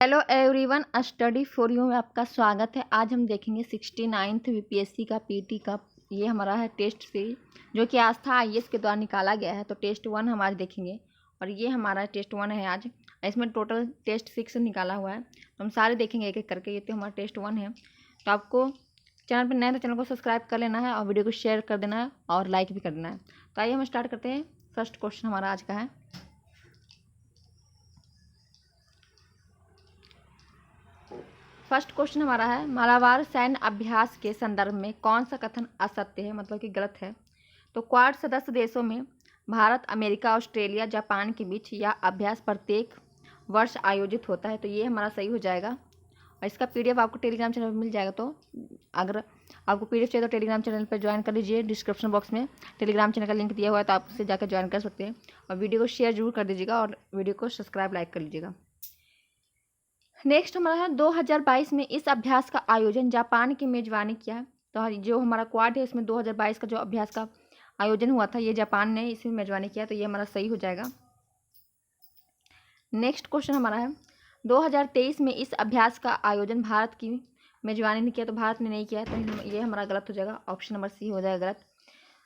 Hello everyone, study for you में आपका स्वागत है। आज हम देखेंगे 69th बीपीएससी का पीटी का ये हमारा है टेस्ट सीरीज, जो कि आस्था आईएएस के द्वारा निकाला गया है। तो टेस्ट 1 हम आज देखेंगे और ये हमारा टेस्ट 1 है आज। इसमें टोटल टेस्ट 6 निकाला हुआ है, तो हम सारे देखेंगे एक एक करके। ये तो हमारा टेस्ट 1 है। तो आपको चैनल पर नए तो चैनल को सब्सक्राइब कर लेना है और वीडियो को शेयर कर देना है और लाइक भी कर देना है। तो आइए हम स्टार्ट करते हैं। फर्स्ट क्वेश्चन हमारा आज का है, फर्स्ट क्वेश्चन हमारा है, मालाबार सैन्य अभ्यास के संदर्भ में कौन सा कथन असत्य है, मतलब कि गलत है। तो क्वाड सदस्य देशों में भारत, अमेरिका, ऑस्ट्रेलिया, जापान के बीच यह अभ्यास प्रत्येक वर्ष आयोजित होता है। तो ये हमारा सही हो जाएगा। और इसका पीडीएफ आपको टेलीग्राम चैनल पर मिल जाएगा। तो अगर आपको पीडीएफ चाहिए तो टेलीग्राम चैनल पर ज्वाइन कर लीजिए। डिस्क्रिप्शन बॉक्स में टेलीग्राम चैनल का लिंक दिया हुआ है, तो आप उससे जाकर ज्वाइन कर सकते हैं। और वीडियो को शेयर जरूर कर दीजिएगा और वीडियो को सब्सक्राइब लाइक कर लीजिएगा। नेक्स्ट हमारा है, 2022 में इस अभ्यास का आयोजन जापान की मेजबानी किया है। तो जो हमारा क्वाड है, इसमें 2022 का जो अभ्यास का आयोजन हुआ था, ये जापान ने इसमें मेजबानी किया। तो ये हमारा सही हो जाएगा। नेक्स्ट क्वेश्चन हमारा है, 2023 में इस अभ्यास का आयोजन भारत की मेजबानी ने किया। तो भारत ने नहीं किया है, तो ये हमारा गलत हो जाएगा। ऑप्शन नंबर सी हो जाएगा गलत।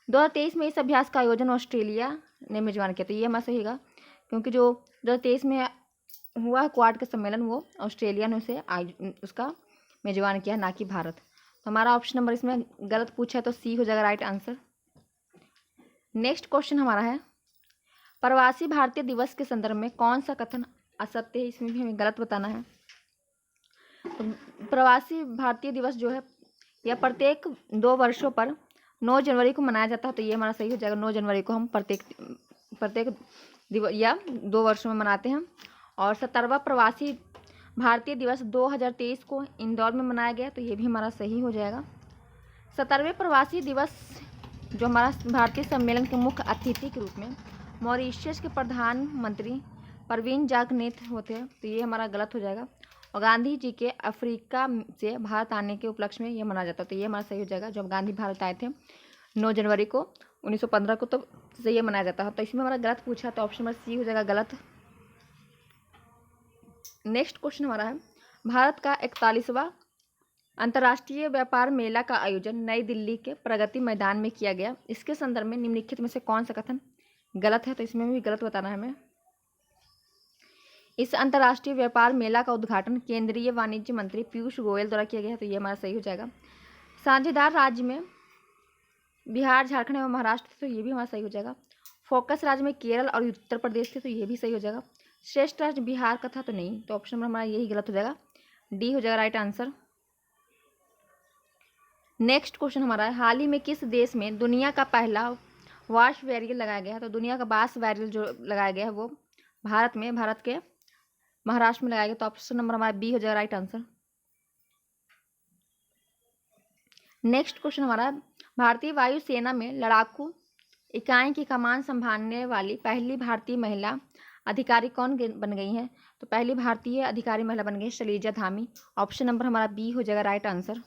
2023 में इस अभ्यास का आयोजन ऑस्ट्रेलिया ने मेजबान किया। तो ये हमारा सही होगा, क्योंकि जो 2023 में हुआ क्वाड का सम्मेलन, वो ऑस्ट्रेलिया ने उसे उसका मेजबान किया, ना कि भारत। तो हमारा ऑप्शन नंबर इसमें गलत पूछा है, तो सी हो जाएगा राइट आंसर। नेक्स्ट क्वेश्चन हमारा है, प्रवासी भारतीय दिवस के संदर्भ में कौन सा कथन असत्य है। इसमें भी हमें गलत बताना है। तो प्रवासी भारतीय दिवस जो है, यह प्रत्येक 2 वर्षों पर 9 जनवरी को मनाया जाता है। तो ये हमारा सही हो जाएगा। 9 जनवरी को हम प्रत्येक दिवस या 2 वर्षों में मनाते हैं। और 17वां प्रवासी भारतीय दिवस 2023 को इंदौर में मनाया गया। तो ये भी हमारा सही हो जाएगा। 17वें प्रवासी दिवस जो हमारा भारतीय सम्मेलन के मुख्य अतिथि के रूप में मॉरिशस के प्रधानमंत्री परवीन जागनेत होते हैं। तो ये हमारा गलत हो जाएगा। और गांधी जी के अफ्रीका से भारत आने के उपलक्ष्य में ये मनाया जाता है। तो ये हमारा सही हो जाएगा। जब गांधी भारत आए थे 9 जनवरी को 1915 को, तो ये मनाया जाता है। तो इसमें हमारा गलत पूछा, तो ऑप्शन नंबर सी हो जाएगा गलत। नेक्स्ट क्वेश्चन हमारा है, भारत का 41वां अंतर्राष्ट्रीय व्यापार मेला का आयोजन नई दिल्ली के प्रगति मैदान में किया गया। इसके संदर्भ में निम्नलिखित में से कौन सा कथन गलत है। तो इसमें भी गलत बताना है हमें। इस अंतर्राष्ट्रीय व्यापार मेला का उद्घाटन केंद्रीय वाणिज्य मंत्री पीयूष गोयल द्वारा किया गया है। तो ये हमारा सही हो जाएगा। साझेदार राज्य में बिहार, झारखंड एवं महाराष्ट्र थे। तो ये भी हमारा सही हो जाएगा। फोकस राज्य में केरल और उत्तर प्रदेश थे। तो ये भी सही हो जाएगा। श्रेष्ठ राज्य बिहार का था, तो नहीं। तो ऑप्शन नंबर हमारा यही गलत हो जाएगा, डी हो जाएगा राइट आंसर। नेक्स्ट क्वेश्चन हमारा है, हाल ही में किस देश में दुनिया का पहला वाश बैरियर लगाया गया है। तो दुनिया का बांस बैरियर जो लगाया गया है, वो भारत के महाराष्ट्र में लगाया गया। तो ऑप्शन नंबर हमारा बी हो जाएगा राइट आंसर। नेक्स्ट क्वेश्चन हमारा है, भारतीय वायुसेना में लड़ाकू इकाई की कमान संभालने वाली पहली भारतीय महिला अधिकारी कौन बन गई हैं। तो पहली भारतीय अधिकारी महिला बन गई शैलजा धामी। ऑप्शन नंबर हमारा बी हो जाएगा राइट आंसर।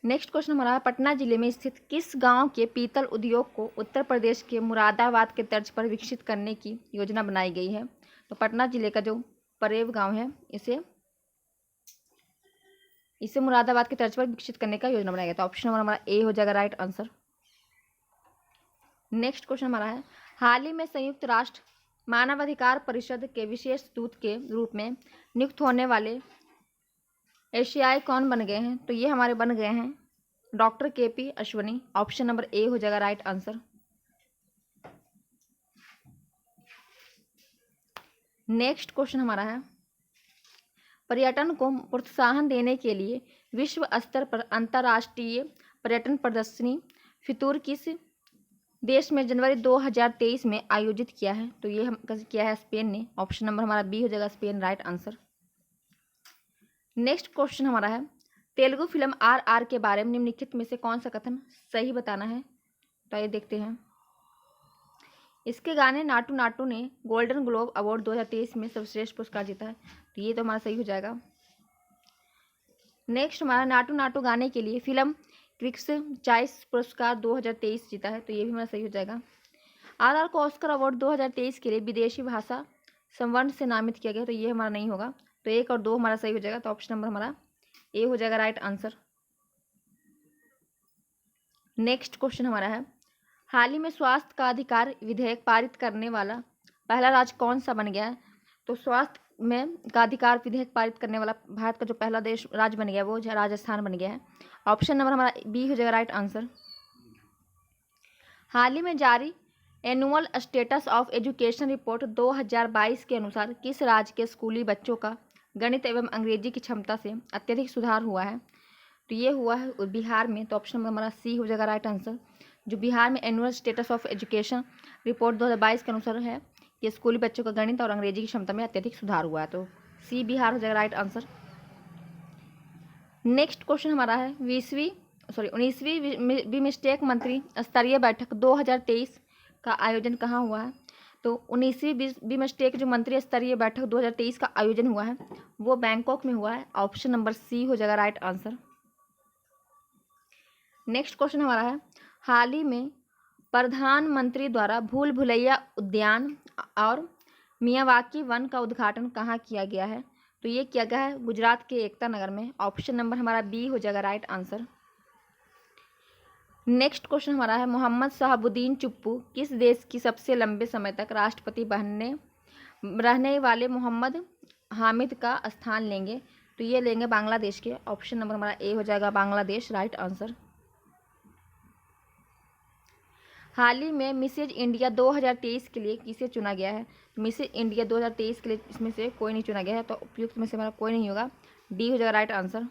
नेक्स्ट क्वेश्चन हमारा, पटना जिले में स्थित किस गांव के पीतल उद्योग को उत्तर प्रदेश के मुरादाबाद के तर्ज पर विकसित करने की योजना बनाई गई है। तो पटना जिले का जो परेव गांव है, इसे मुरादाबाद के तर्ज पर विकसित करने का योजना बनाया गया। तो ऑप्शन नंबर हमारा ए हो जाएगा राइट आंसर। नेक्स्ट क्वेश्चन हमारा है, हाल ही में संयुक्त राष्ट्र मानवाधिकार परिषद के विशेष दूत के रूप में नियुक्त होने वाले एशियाई कौन बन गए हैं। तो ये हमारे बन गए हैं doctor KP Ashwani. Option number A हो जाएगा राइट आंसर। नेक्स्ट क्वेश्चन हमारा है, पर्यटन को प्रोत्साहन देने के लिए विश्व स्तर पर अंतर्राष्ट्रीय पर्यटन प्रदर्शनी फितूर किस देश में जनवरी 2023 में आयोजित किया है। तो ये हम किया है स्पेन ने। ऑप्शन नंबर हमारा बी हो जाएगा Spain right answer. Next question हमारा है, तेलुगु फिल्म RR के बारे में निम्नलिखित में से कौन सा कथन सही बताना है। तो ये देखते हैं। इसके गाने नाटू नाटू ने गोल्डन ग्लोब अवार्ड 2023 में सर्वश्रेष्ठ पुरस्कार जीता है। तो ये तो हमारा सही हो जाएगा। नेक्स्ट हमारा, नाटू नाटू गाने के लिए फिल्म क्रिटिक्स चॉइस पुरस्कार 2023 जीता है। तो ये भी हमारा सही हो जाएगा। RR को ऑस्कर अवार्ड 2023 के लिए विदेशी भाषा संवर्ण से नामित किया गया, तो ये हमारा नहीं होगा। तो 1 और 2 हमारा सही हो जाएगा, तो ऑप्शन नंबर हमारा ए हो जाएगा राइट आंसर। नेक्स्ट क्वेश्चन हमारा है, हाल ही में स्वास्थ्य का अधिकार विधेयक पारित करने वाला पहला राज्य कौन सा बन गया है? तो स्वास्थ्य में का अधिकार विधेयक पारित करने वाला भारत का जो पहला देश राज्य बन गया वो राजस्थान बन गया है। ऑप्शन नंबर हमारा बी हो जाएगा राइट आंसर। हाल ही में जारी annual status of education report 2022 के अनुसार किस राज्य के स्कूली बच्चों का गणित एवं अंग्रेजी की क्षमता से अत्यधिक सुधार हुआ है? तो ये हुआ है बिहार में, तो ऑप्शन नंबर हमारा सी हो जाएगा राइट आंसर। जो बिहार में annual status of education report 2022 के अनुसार है कि स्कूली बच्चों का गणित और अंग्रेजी की क्षमता में अत्यधिक सुधार हुआ है, तो सी बिहार हो जाएगा राइट आंसर। नेक्स्ट क्वेश्चन हमारा है 19वीं बिमस्टेक मंत्री स्तरीय बैठक 2023 का आयोजन कहाँ हुआ है? तो 19वीं बिमस्टेक जो मंत्री स्तरीय बैठक 2023 का आयोजन हुआ है वो बैंकॉक में हुआ है। ऑप्शन नंबर सी हो जाएगा राइट आंसर। नेक्स्ट क्वेश्चन हमारा है, हाल ही में प्रधानमंत्री द्वारा भूल भुलैया उद्यान और मियावाकी वन का उद्घाटन कहाँ किया गया है? तो ये किया गया है गुजरात के एकता नगर में। ऑप्शन नंबर हमारा बी हो जाएगा राइट आंसर। नेक्स्ट क्वेश्चन हमारा है, मोहम्मद शहाबुद्दीन चुप्पू किस देश की सबसे लंबे समय तक राष्ट्रपति रहने वाले मोहम्मद हामिद का स्थान लेंगे? तो ये लेंगे बांग्लादेश के। ऑप्शन नंबर हमारा ए हो जाएगा बांग्लादेश राइट आंसर। हाल ही में मिसेज इंडिया 2023 के लिए किसे चुना गया है? मिसेज इंडिया 2023 के लिए इसमें से कोई नहीं चुना गया है, तो उपयुक्त में से हमारा कोई नहीं होगा, डी हो जाएगा राइट आंसर।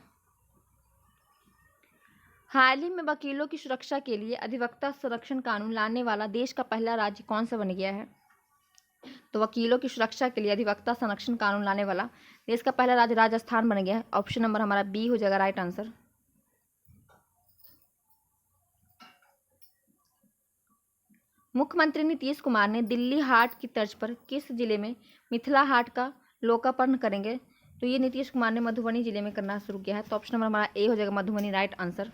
हाल ही में वकीलों की सुरक्षा के लिए अधिवक्ता संरक्षण कानून लाने वाला देश का पहला राज्य कौन सा बन गया है? तो वकीलों की सुरक्षा के लिए अधिवक्ता संरक्षण कानून लाने वाला देश का पहला राज्य राजस्थान बन गया है। ऑप्शन नंबर हमारा बी हो जाएगा राइट आंसर। मुख्यमंत्री नीतीश कुमार ने दिल्ली हाट की तर्ज पर किस जिले में मिथिला हाट का लोकार्पण करेंगे? तो ये नीतीश कुमार ने मधुबनी जिले में करना शुरू किया है, तो ऑप्शन नंबर हमारा ए हो जाएगा मधुबनी राइट आंसर।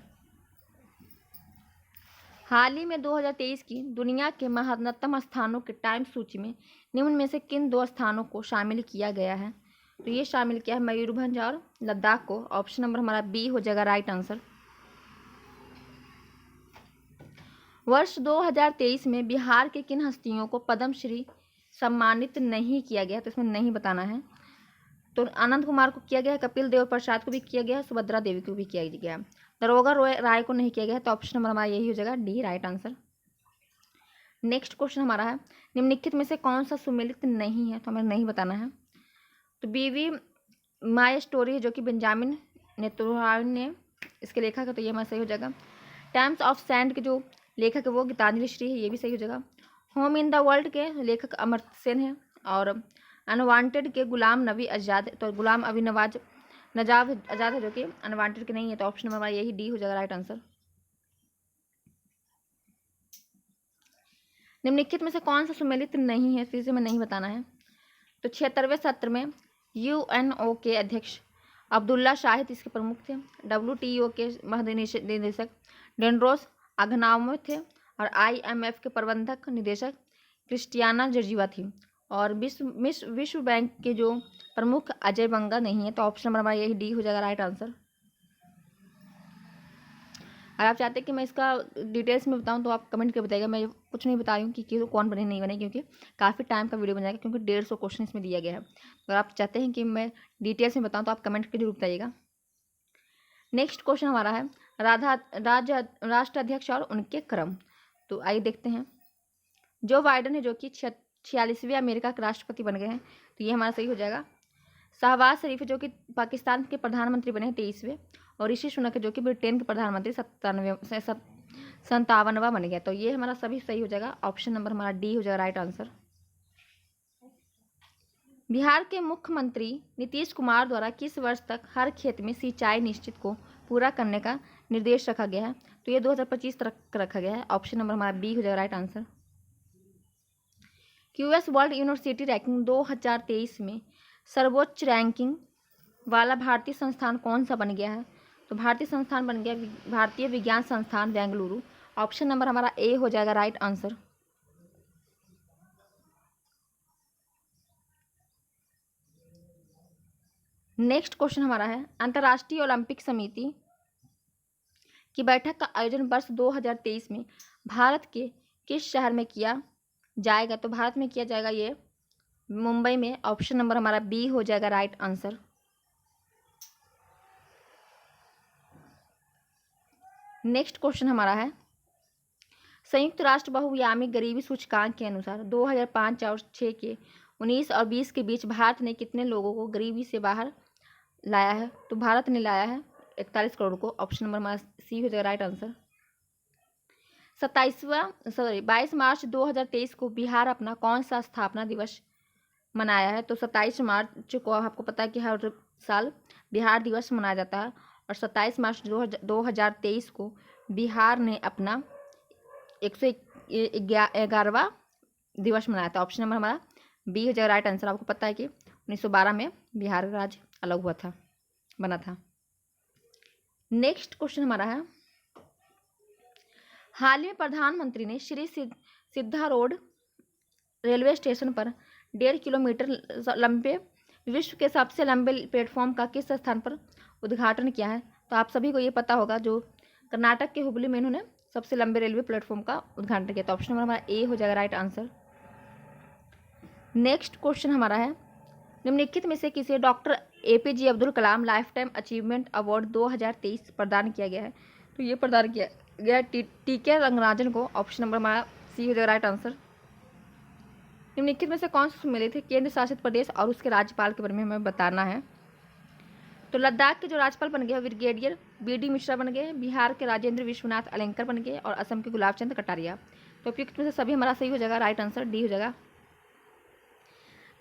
हाल ही में 2023 की दुनिया के महत्वतम स्थानों के टाइम सूची में निम्न में से किन 2 स्थानों को शामिल किया गया है? तो ये शामिल किया है मयूरभंज और लद्दाख को। ऑप्शन नंबर हमारा बी हो जाएगा राइट आंसर। वर्ष 2023 में बिहार के किन हस्तियों को पद्मश्री सम्मानित नहीं किया गया? तो इसमें नहीं बताना है। तो आनंद कुमार को किया गया है, कपिल देव प्रसाद को भी किया गया है, सुभद्रा देवी को भी किया गया है, दरोगा राय को नहीं किया गया है, तो ऑप्शन नंबर हमारा यही हो जाएगा D right answer. Next question हमारा है, निम्नलिखित में से कौन सा सुमेलित नहीं है? तो हमें नहीं बताना है। तो बीवी माई स्टोरी जो कि बेंजामिन नेतन्याहू ने इसके लेखक है, तो ये हमारा सही हो जाएगा। टाइम्स ऑफ सैंड के जो लेखक है वो गीतांजलि श्री है, ये भी सही हो जाएगा। होम इन द वर्ल्ड के लेखक अमर्त्य सेन है, और अनवांटेड के गुलाम नबी आज़ाद, तो गुलाम अभी नजाब आज़ाद है जो कि अनवांटेड के नहीं है, तो ऑप्शन नंबर यही डी हो जाएगा राइट आंसर। निम्नलिखित में से कौन सा सुमेलित नहीं है? फिर से मैं नहीं बताना है। तो 76वें सत्र में यूएनओ के अध्यक्ष अब्दुल्ला शाहिद इसके प्रमुख थे, WTO के महानिदेशक टेड्रोस अधनॉम थे, और IMF के प्रबंधक निदेशक क्रिस्टियाना जर्जिवा थी, और विश्व बैंक के जो प्रमुख अजय बंगा नहीं है, तो ऑप्शन नंबर हमारा यही डी हो जाएगा राइट आंसर। अगर आप चाहते हैं कि मैं इसका डिटेल्स में बताऊं तो आप कमेंट करके बताइएगा। मैं कुछ नहीं बता रही हूँ कि कौन बने नहीं बने, क्योंकि काफ़ी टाइम का वीडियो बन जाएगा, क्योंकि 150 क्वेश्चन इसमें दिया गया है। अगर आप चाहते हैं कि मैं डिटेल्स में बताऊँ तो आप कमेंट करके जरूर बताइएगा। नेक्स्ट क्वेश्चन हमारा है राष्ट्राध्यक्ष और उनके क्रम। तो आइए देखते हैं। जो बाइडन है जो कि 46वें अमेरिका के राष्ट्रपति बन गए हैं, तो ये हमारा सही हो जाएगा। शहबाज शरीफ जो कि पाकिस्तान के प्रधानमंत्री बने हैं 23वें, और ऋषि सुनक जो कि ब्रिटेन के प्रधानमंत्री 57वां बन गया, तो ये हमारा सभी सही हो जाएगा। ऑप्शन नंबर हमारा डी हो जाएगा राइट आंसर। बिहार के मुख्यमंत्री नीतीश कुमार द्वारा किस वर्ष तक हर खेत में सिंचाई निश्चित को पूरा करने का निर्देश रखा गया है? तो ये 2025 तक रखा गया है। ऑप्शन नंबर हमारा बी हो जाएगा right answer. QS world university ranking 2023 में सर्वोच्च रैंकिंग वाला भारतीय संस्थान कौन सा बन गया है? तो भारतीय संस्थान बन गया भारतीय विज्ञान संस्थान बेंगलुरु। ऑप्शन नंबर हमारा ए हो जाएगा राइट आंसर। नेक्स्ट क्वेश्चन हमारा है, अंतर्राष्ट्रीय ओलंपिक समिति की बैठक का आयोजन वर्ष 2023 में भारत के किस शहर में किया जाएगा? तो भारत में किया जाएगा ये मुंबई में। ऑप्शन नंबर हमारा बी हो जाएगा राइट आंसर। नेक्स्ट क्वेश्चन हमारा है, संयुक्त राष्ट्र बहुआयामी गरीबी सूचकांक के अनुसार 2005 और 6 के 19 और 20 के बीच भारत ने कितने लोगों को गरीबी से बाहर लाया है? तो भारत ने लाया है 41 करोड़ को। ऑप्शन नंबर हमारा सी हो जाएगा राइट आंसर। 22 मार्च 2023 को बिहार अपना कौन सा स्थापना दिवस मनाया है? तो 27 मार्च को आपको पता है कि हर साल बिहार दिवस मनाया जाता है, और 27 मार्च 2023 को बिहार ने अपना 111वां दिवस मनाया था। ऑप्शन नंबर हमारा बी हो जाएगा राइट आंसर। आपको पता है कि 1912 में बिहार राज्य अलग हुआ था, बना था। नेक्स्ट क्वेश्चन हमारा है, हाल ही में प्रधानमंत्री ने श्री सिद्धा रोड रेलवे स्टेशन पर 1.5 किलोमीटर लंबे विश्व के सबसे लंबे प्लेटफॉर्म का किस स्थान पर उद्घाटन किया है? तो आप सभी को ये पता होगा, जो कर्नाटक के हुबली में इन्होंने सबसे लंबे रेलवे प्लेटफॉर्म का उद्घाटन किया। तो ऑप्शन नंबर हमारा ए हो जाएगा राइट आंसर। नेक्स्ट क्वेश्चन हमारा है, निम्नलिखित में से किसे doctor APJ Abdul Kalam life time achievement award 2023 प्रदान किया गया है? तो ये प्रदान किया गया TK रंगराजन को। ऑप्शन नंबर हमारा सी हो जाएगा राइट आंसर। निम्नलिखित में से कौन से मिले थे केंद्र शासित प्रदेश और उसके राज्यपाल के बारे में हमें बताना है? तो लद्दाख के जो राज्यपाल बन गए ब्रिगेडियर BD मिश्रा बन गए, बिहार के राजेंद्र विश्वनाथ अलेंकर बन गए, और असम के गुलाब चंद कटारिया। तो उपयुक्त में से सभी हमारा सही हो जाएगा, राइट आंसर डी हो जाएगा।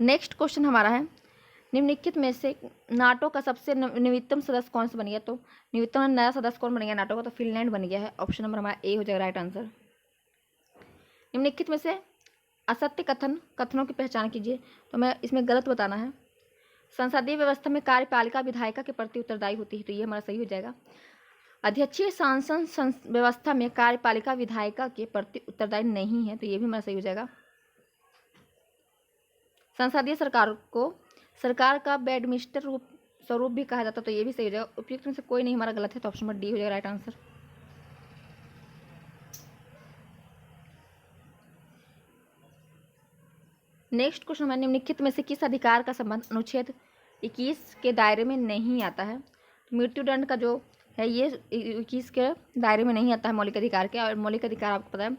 नेक्स्ट क्वेश्चन हमारा है, निम्नलिखित में से नाटो का सबसे नवीनतम सदस्य कौन सा बन गया? तो नवीनतम नया सदस्य कौन बन गया नाटो का? तो फिनलैंड बन गया है। ऑप्शन नंबर हमारा ए हो जाएगा राइट आंसर। निम्नलिखित में से असत्य कथनों की पहचान कीजिए। तो मैं इसमें गलत बताना है। संसदीय व्यवस्था में कार्यपालिका विधायिका के प्रति उत्तरदायी होती है, तो ये हमारा सही हो जाएगा। अध्यक्षीय शासन व्यवस्था में कार्यपालिका विधायिका के प्रति उत्तरदायी नहीं है, तो ये भी हमारा सही हो जाएगा। संसदीय सरकार को सरकार का बैडमिस्टर स्वरूप भी कहा जाता है, तो ये भी सही हो जाएगा। उपयुक्त में से कोई नहीं हमारा गलत है, तो ऑप्शन नंबर डी हो जाएगा राइट आंसर। नेक्स्ट क्वेश्चन है, निम्नलिखित में से किस अधिकार का संबंध अनुच्छेद 21 के दायरे में नहीं आता है? मृत्युदंड का जो है ये 21 के दायरे में नहीं आता है मौलिक अधिकार के। और मौलिक अधिकार आपको पता है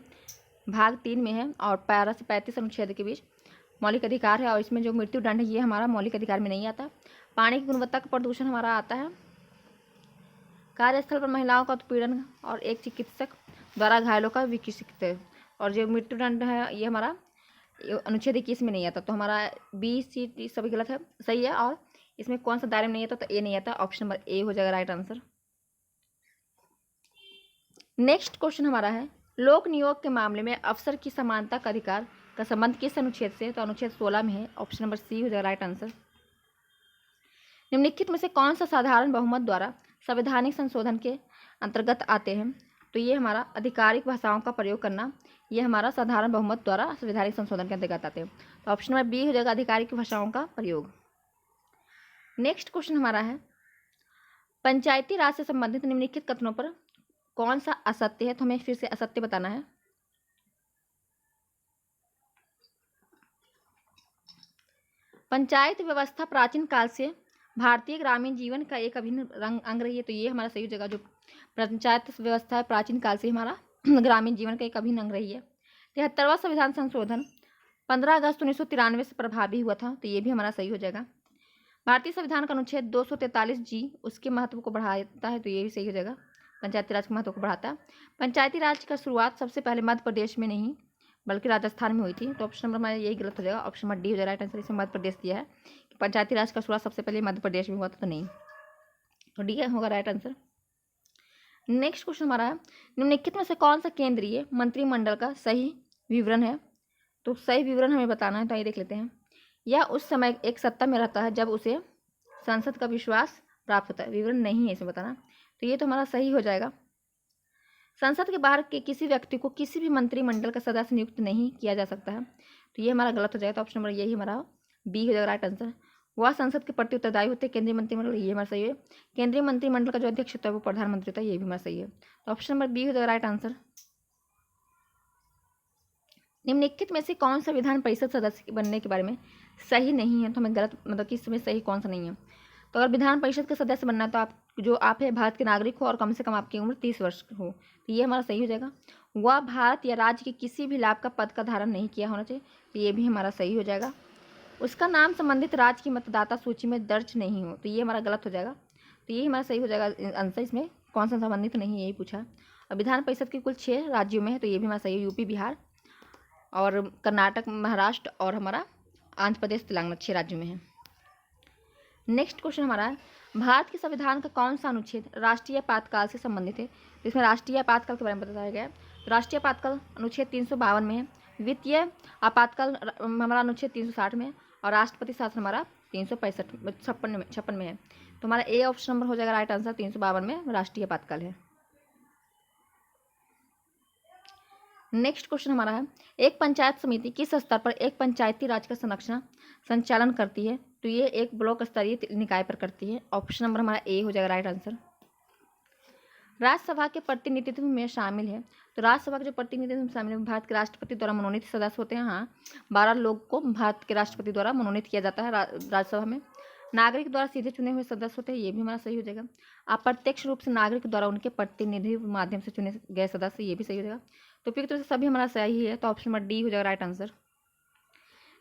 भाग 3 में है, और 12 से 35 अनुच्छेद के बीच मौलिक अधिकार है, और इसमें जो मृत्युदंड है ये हमारा मौलिक अधिकार में नहीं आता। पानी की गुणवत्ता का प्रदूषण हमारा आता है। कार्यस्थल पर महिलाओं का उत्पीड़न और एक चिकित्सक द्वारा घायलों का विकित्सित, और जो मृत्युदंड है ये हमारा अनुच्छेद 21 में नहीं आता। तो हमारा BC सभी गलत है, सही है। और इसमें कौन सा दायरे में नहीं आता? तो ए नहीं आता। ऑप्शन नंबर ए हो जाएगा राइट आंसर। नेक्स्ट क्वेश्चन हमारा है, लोक नियोग के मामले में अफसर की समानता का अधिकार का संबंध किस अनुच्छेद से? तो अनुच्छेद 16 में है। ऑप्शन नंबर सी हो जाएगा राइट आंसर। निम्नलिखित में से कौन सा साधारण बहुमत द्वारा संवैधानिक संशोधन के अंतर्गत आते हैं? तो ये हमारा आधिकारिक भाषाओं का प्रयोग करना, ये हमारा साधारण बहुमत द्वारा संवैधानिक संशोधन के अंतर्गत आते हैं। तो ऑप्शन नंबर बी हो जाएगा आधिकारिक भाषाओं का प्रयोग। नेक्स्ट क्वेश्चन हमारा है, पंचायती राज से संबंधित निम्नलिखित कथनों पर कौन सा असत्य है? तो हमें फिर से असत्य बताना है। पंचायत व्यवस्था प्राचीन काल से भारतीय ग्रामीण जीवन का एक अभिन्न अंग रही है, तो ये हमारा सही हो जाएगा। जो पंचायत व्यवस्था है प्राचीन काल से हमारा ग्रामीण जीवन का एक अभिन्न अंग रही है। 73वां संविधान संशोधन 15 अगस्त 1993 से प्रभावी हुआ था, तो ये भी हमारा सही हो जाएगा। भारतीय संविधान का अनुच्छेद 243G उसके महत्व को बढ़ाता है, तो ये भी सही हो जाएगा। पंचायती राज के महत्व को बढ़ाता है। पंचायती राज का शुरुआत सबसे पहले मध्य प्रदेश में नहीं बल्कि राजस्थान में हुई थी, तो ऑप्शन नंबर हमारा यही गलत हो जाएगा। ऑप्शन नंबर डी हो जाएगा राइट आंसर। इसमें मध्य प्रदेश दिया है कि पंचायती राज का शुरुआत सबसे पहले मध्य प्रदेश में हुआ था, तो नहीं, तो डी होगा राइट आंसर। नेक्स्ट क्वेश्चन हमारा है, निम्नलिखित में से कौन सा केंद्रीय मंत्रिमंडल का सही विवरण है? तो सही विवरण हमें बताना है, तो ये देख लेते हैं। यह उस समय एक सत्ता में रहता है जब उसे संसद का विश्वास प्राप्त होता है। विवरण नहीं है इसमें बताना, तो ये तो हमारा सही हो जाएगा। संसद के बाहर के किसी व्यक्ति को किसी भी मंत्रिमंडल का सदस्य नियुक्त नहीं किया जा सकता है, तो ये हमारा गलत हो जाएगा। तो ऑप्शन नंबर यही हमारा बी हो जाएगा राइट आंसर। वह संसद के प्रति उत्तरदायी होते हैं। केंद्रीय मंत्रिमंडल, ये हमारा सही है। केंद्रीय मंत्रिमंडल का जो अध्यक्ष होता है वो प्रधानमंत्री होता है, ये भी हमारा सही है। तो ऑप्शन नंबर बी हो जाएगा राइट आंसर। निम्नलिखित में से कौन सा विधान परिषद सदस्य बनने के बारे में सही नहीं है? तो हमें गलत, मतलब कि इसमें सही कौन सा नहीं है। तो अगर विधान परिषद के सदस्य बनना है तो आप है भारत के नागरिक हो और कम से कम आपकी उम्र 30 वर्ष हो, तो ये हमारा सही हो जाएगा। वह भारत या राज्य के किसी भी लाभ का पद का धारण नहीं किया होना चाहिए, तो ये भी हमारा सही हो जाएगा। उसका नाम संबंधित राज्य की मतदाता सूची में दर्ज नहीं हो, तो ये हमारा गलत हो जाएगा। तो ये हमारा सही हो जाएगा आंसर। इसमें कौन सा संबंधित नहीं है यही पूछा। और विधान परिषद की कुल 6 राज्यों में है, तो ये भी हमारा सही है। यूपी, बिहार और कर्नाटक, महाराष्ट्र और हमारा आंध्र प्रदेश, तेलंगाना 6 राज्यों में है। नेक्स्ट क्वेश्चन हमारा है, भारत के संविधान का कौन सा अनुच्छेद राष्ट्रीय आपातकाल से संबंधित है? तो इसमें राष्ट्रीय आपातकाल के बारे में बताया गया है। तो राष्ट्रीय आपातकाल अनुच्छेद 352 में है, वित्तीय आपातकाल हमारा अनुच्छेद 360 में है, और राष्ट्रपति शासन हमारा 356 में है। तो हमारा ए ऑप्शन नंबर हो जाएगा राइट आंसर। 352 में राष्ट्रीय आपातकाल है। नेक्स्ट क्वेश्चन हमारा है, एक पंचायत समिति किस स्तर पर एक पंचायती राज का संचालन करती है? तो ये एक ब्लॉक स्तरीय निकाय पर करती है। ऑप्शन नंबर हमारा ए हो जाएगा राइट आंसर। राज्यसभा के प्रतिनिधित्व में शामिल है, तो राज्यसभा के जो प्रतिनिधित्व में शामिल है भारत के राष्ट्रपति द्वारा मनोनीत सदस्य होते हैं। हाँ, 12 लोग को भारत के राष्ट्रपति द्वारा मनोनीत किया जाता है राज्यसभा में। नागरिक द्वारा सीधे चुने हुए सदस्य होते हैं, ये भी हमारा सही हो जाएगा। अप्रत्यक्ष रूप से नागरिक द्वारा उनके प्रतिनिधि माध्यम से चुने गए सदस्य, ये भी सही हो जाएगा। तो पूरी तरह से सभी हमारा सही है, तो ऑप्शन नंबर डी हो जाएगा राइट आंसर।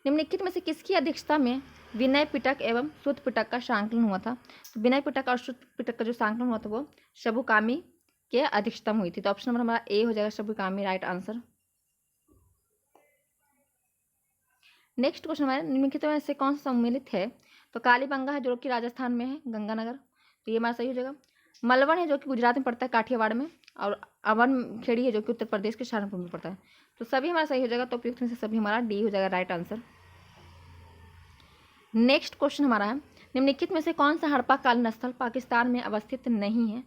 निम्नलिखित में से किसकी अध्यक्षता में विनय पिटक एवं सुध पिटक का सांकलन हुआ था? तो विनय पिटक और सुध पिटक का जो सांकलन हुआ था वो शबुकामी के अध्यक्षता में हुई थी। तो ऑप्शन नंबर हमारा ए हो जाएगा शबुकामी, राइट आंसर। नेक्स्ट क्वेश्चन हमारे, निम्नलिखित में से कौन सा सम्मिलित है? तो कालीबंगा है जो कि राजस्थान में है, गंगानगर, तो ये हमारा सही हो जाएगा। मलवण है जो कि गुजरात में पड़ता है, काठियावाड़ में, और अवन खेड़ी है जो कि उत्तर प्रदेश के सहारनपुर में पड़ता है। तो सभी हमारा सही हो जाएगा। तो उपयुक्त में से सभी हमारा डी हो जाएगा राइट आंसर। नेक्स्ट क्वेश्चन हमारा है, निम्नलिखित में से कौन सा हड़प्पा कालीन स्थल पाकिस्तान में अवस्थित नहीं है?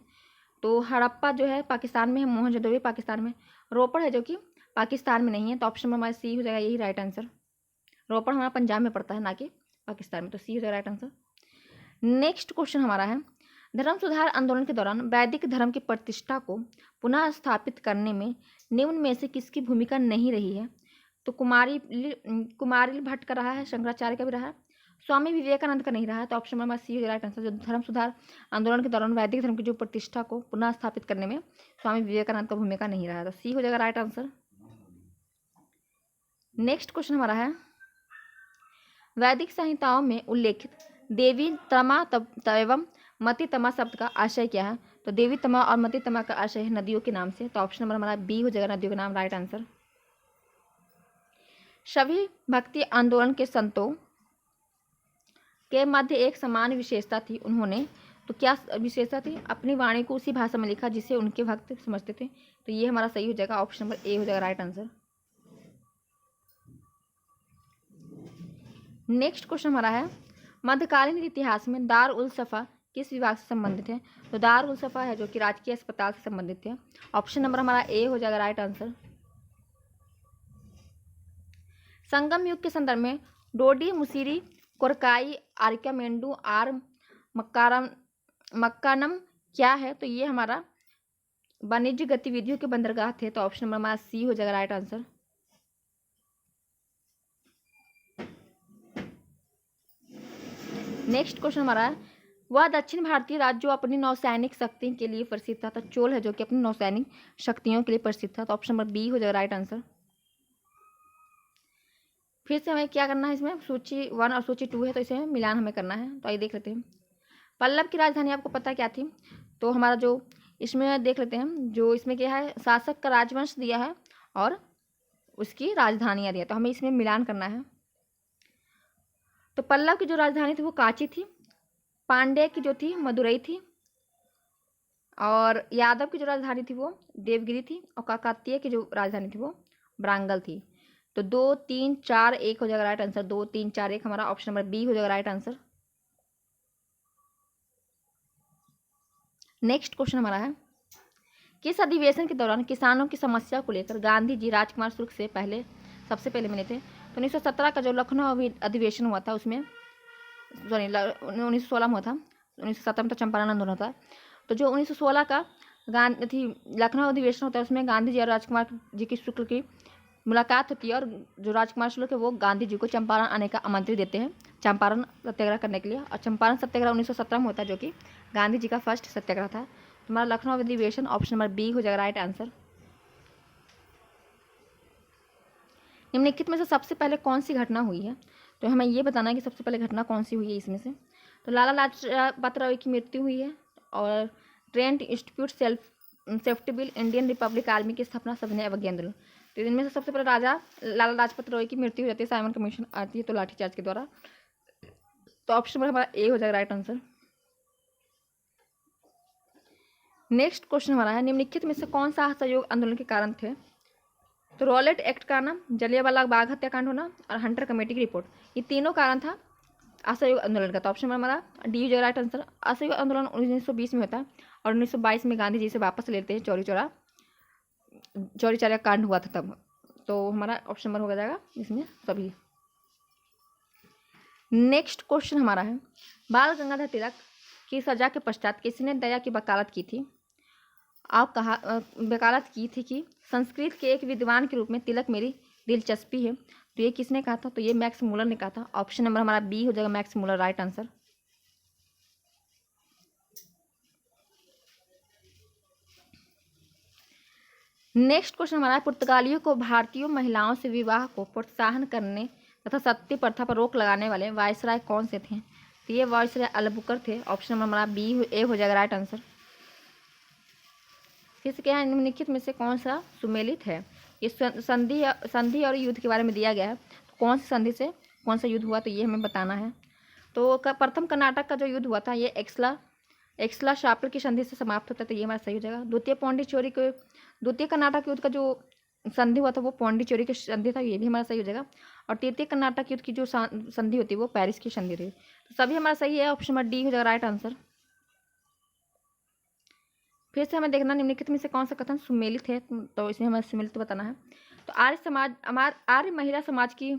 तो हड़प्पा जो है पाकिस्तान में है, मोहनजोदड़ो पाकिस्तान में, रोपड़ है जो कि पाकिस्तान में नहीं है। तो ऑप्शन हमारा सी हो जाएगा, यही राइट आंसर। रोपड़ हमारा पंजाब में पड़ता है, ना कि पाकिस्तान में, तो सी हो जाएगा राइट आंसर। नेक्स्ट क्वेश्चन हमारा है, धर्म सुधार आंदोलन के दौरान वैदिक धर्म की प्रतिष्ठा को पुनः स्थापित करने में निम्न में से किसकी भूमिका नहीं रही है? तो कुमारिल भट्ट का रहा है, शंकराचार्य का भी रहा है, स्वामी विवेकानंद का नहीं रहा है। तो option number C right answer. जो धर्म सुधार आंदोलन के दौरान वैदिक धर्म की जो प्रतिष्ठा को पुनः स्थापित करने में स्वामी विवेकानंद का भूमिका नहीं रहा है, तो सी हो जाएगा राइट आंसर। नेक्स्ट क्वेश्चन हमारा है, वैदिक संहिताओं में उल्लेखित देवी तमा एवं मति तमा शब्द का आशय क्या है? तो देवी तमा और मति तमा का आशय है नदियों के नाम से। तो ऑप्शन नंबर हमारा बी हो जाएगा, नदियों के नाम, राइट आंसर। सभी भक्ति आंदोलन के संतों के मध्य एक समान विशेषता थी, उन्होंने, तो क्या विशेषता थी? अपनी वाणी को उसी भाषा में लिखा जिसे उनके भक्त समझते थे। तो ये हमारा सही हो जाएगा, ऑप्शन नंबर ए हो जाएगा राइट आंसर। नेक्स्ट क्वेश्चन हमारा है, मध्यकालीन इतिहास में दार उल सफा किस विभाग से संबंधित है? तो दार उल सफा है जो कि राजकीय अस्पताल से संबंधित है। ऑप्शन नंबर हमारा ए हो जाएगा राइट आंसर। संगम युग के संदर्भ में डोडी, मुसिरी, कोरकाई, आर्कियामेंडू, आर मक्कानम क्या है? तो ये हमारा वाणिज्य गतिविधियों के बंदरगाह थे। तो ऑप्शन नंबर हमारा सी हो जाएगा राइट आंसर। नेक्स्ट क्वेश्चन हमारा है, वह दक्षिण भारतीय राज्य जो अपनी नौसैनिक शक्ति के लिए प्रसिद्ध था। तो चोल है जो कि अपनी नौसैनिक शक्तियों के लिए प्रसिद्ध था। तो ऑप्शन नंबर बी हो जाएगा राइट आंसर। फिर से हमें क्या करना है, इसमें सूची 1 और सूची 2 है, तो इसे मिलान हमें करना है। तो आइए देख लेते हैं। पल्लव की राजधानी आपको पता क्या थी? तो हमारा जो इसमें देख लेते हैं, जो इसमें क्या है, शासक का राजवंश दिया है और उसकी राजधानियाँ दिया, तो हमें इसमें मिलान करना है। तो पल्लव की जो राजधानी थी वो कांची थी, पांड्य की जो थी मदुरई थी, और यादव की जो राजधानी थी वो देवगिरी थी, और काकतीय की जो राजधानी थी वो ब्रांगल थी। तो 2, 3, 4, 1 हो जाएगा राइट आंसर। 2, 3, 4, 1 हमारा ऑप्शन नंबर बी हो जाएगा राइट आंसर। नेक्स्ट क्वेश्चन हमारा है, किस अधिवेशन के दौरान किसानों की समस्या को लेकर गांधी जी राजकुमार शुक्ल से सबसे पहले मिले थे? तो 1917 का जो लखनऊ अधिवेशन हुआ था उसमें सॉरी 1916 में हुआ था, 1917 में तो चंपारण आंदोलन था। तो जो 1916 का गांधी लखनऊ अधिवेशन होता है उसमें गांधी जी और राजकुमार जी की शुक्ल की मुलाकात होती है और जो राजकुमार शुक्ल है वो गांधी जी को चंपारण आने का आमंत्रित देते हैं चंपारण सत्याग्रह करने के लिए। और चंपारण सत्याग्रह 1917 में होता है जो कि गांधी जी का फर्स्ट सत्याग्रह था। तुम्हारा लखनऊ अधिवेशन ऑप्शन नंबर बी हो जाएगा राइट आंसर। निम्नलिखित में से सबसे पहले कौन सी घटना हुई है, तो हमें ये बताना है कि सबसे पहले घटना कौन सी हुई है इसमें से। तो लाला लाजपत राय की मृत्यु हुई है और Trent institute safety bill, Indian Republic army की स्थापना, सविनय अवज्ञा आंदोलन। तो इनमें से सबसे पहले लाला लाजपत राय की मृत्यु हो जाती है, साइमन कमीशन आती है तो लाठीचार्ज के द्वारा। तो ऑप्शन नंबर हमारा ए हो जाएगा राइट आंसर। नेक्स्ट क्वेश्चन हमारा है निम्नलिखित में से कौन सा असहयोग आंदोलन के कारण थे। तो रॉलेट एक्ट का नाम, जलियांवाला बाग हत्याकांड होना और हंटर कमेटी की रिपोर्ट, ये तीनों कारण था असहयोग आंदोलन का। तो ऑप्शन हमारा डी हो जाएगा राइट आंसर। असहयोग आंदोलन 1920 में होता है और 1922 में गांधी जी से वापस लेते हैं, चौरी चौरा कांड हुआ था तब। तो हमारा ऑप्शन नंबर हो जाएगा इसमें सभी। नेक्स्ट क्वेश्चन हमारा है बाल गंगाधर तिलक की सजा के पश्चात किसने दया की वकालत की थी। आप वकालत की थी कि संस्कृत के एक विद्वान के रूप में तिलक मेरी दिलचस्पी है। तो ये किसने कहा था, तो ये मैक्स मूलर ने कहा था। ऑप्शन नंबर हमारा बी हो जाएगा Max Muller right answer. Next question हमारा है पुर्तगालियों को भारतीय महिलाओं से विवाह को प्रोत्साहन करने तथा सती प्रथा पर रोक लगाने वाले वायसराय कौन से थे। तो ये वायसराय अलबुकर थे। ऑप्शन नंबर हमारा बी ए हो जाएगा राइट आंसर। फिर से क्या है निम्नलिखित में से कौन सा सुमेलित है। ये संधि और युद्ध के बारे में दिया गया है, तो कौन सी संधि से कौन सा युद्ध हुआ तो ये हमें बताना है। तो प्रथम कर्नाटक का जो युद्ध हुआ था ये एक्सला शापल की संधि से समाप्त होता है, तो ये हमारा सही हो जाएगा। द्वितीय कर्नाटक युद्ध का जो संधि हुआ था वो पौंडीचेरी की संधि था, ये भी हमारा सही हो जाएगा। और तृतीय कर्नाटक युद्ध की जो संधि होती है वो पेरिस की संधि रही। तो सभी हमारा सही है, ऑप्शन नंबर डी हो जाएगा राइट आंसर। फिर से हमें देखना निम्नलिखित में से कौन सा कथन सुमेलित है, तो इसमें हमें सुमेलित बताना है। तो आर्य महिला समाज की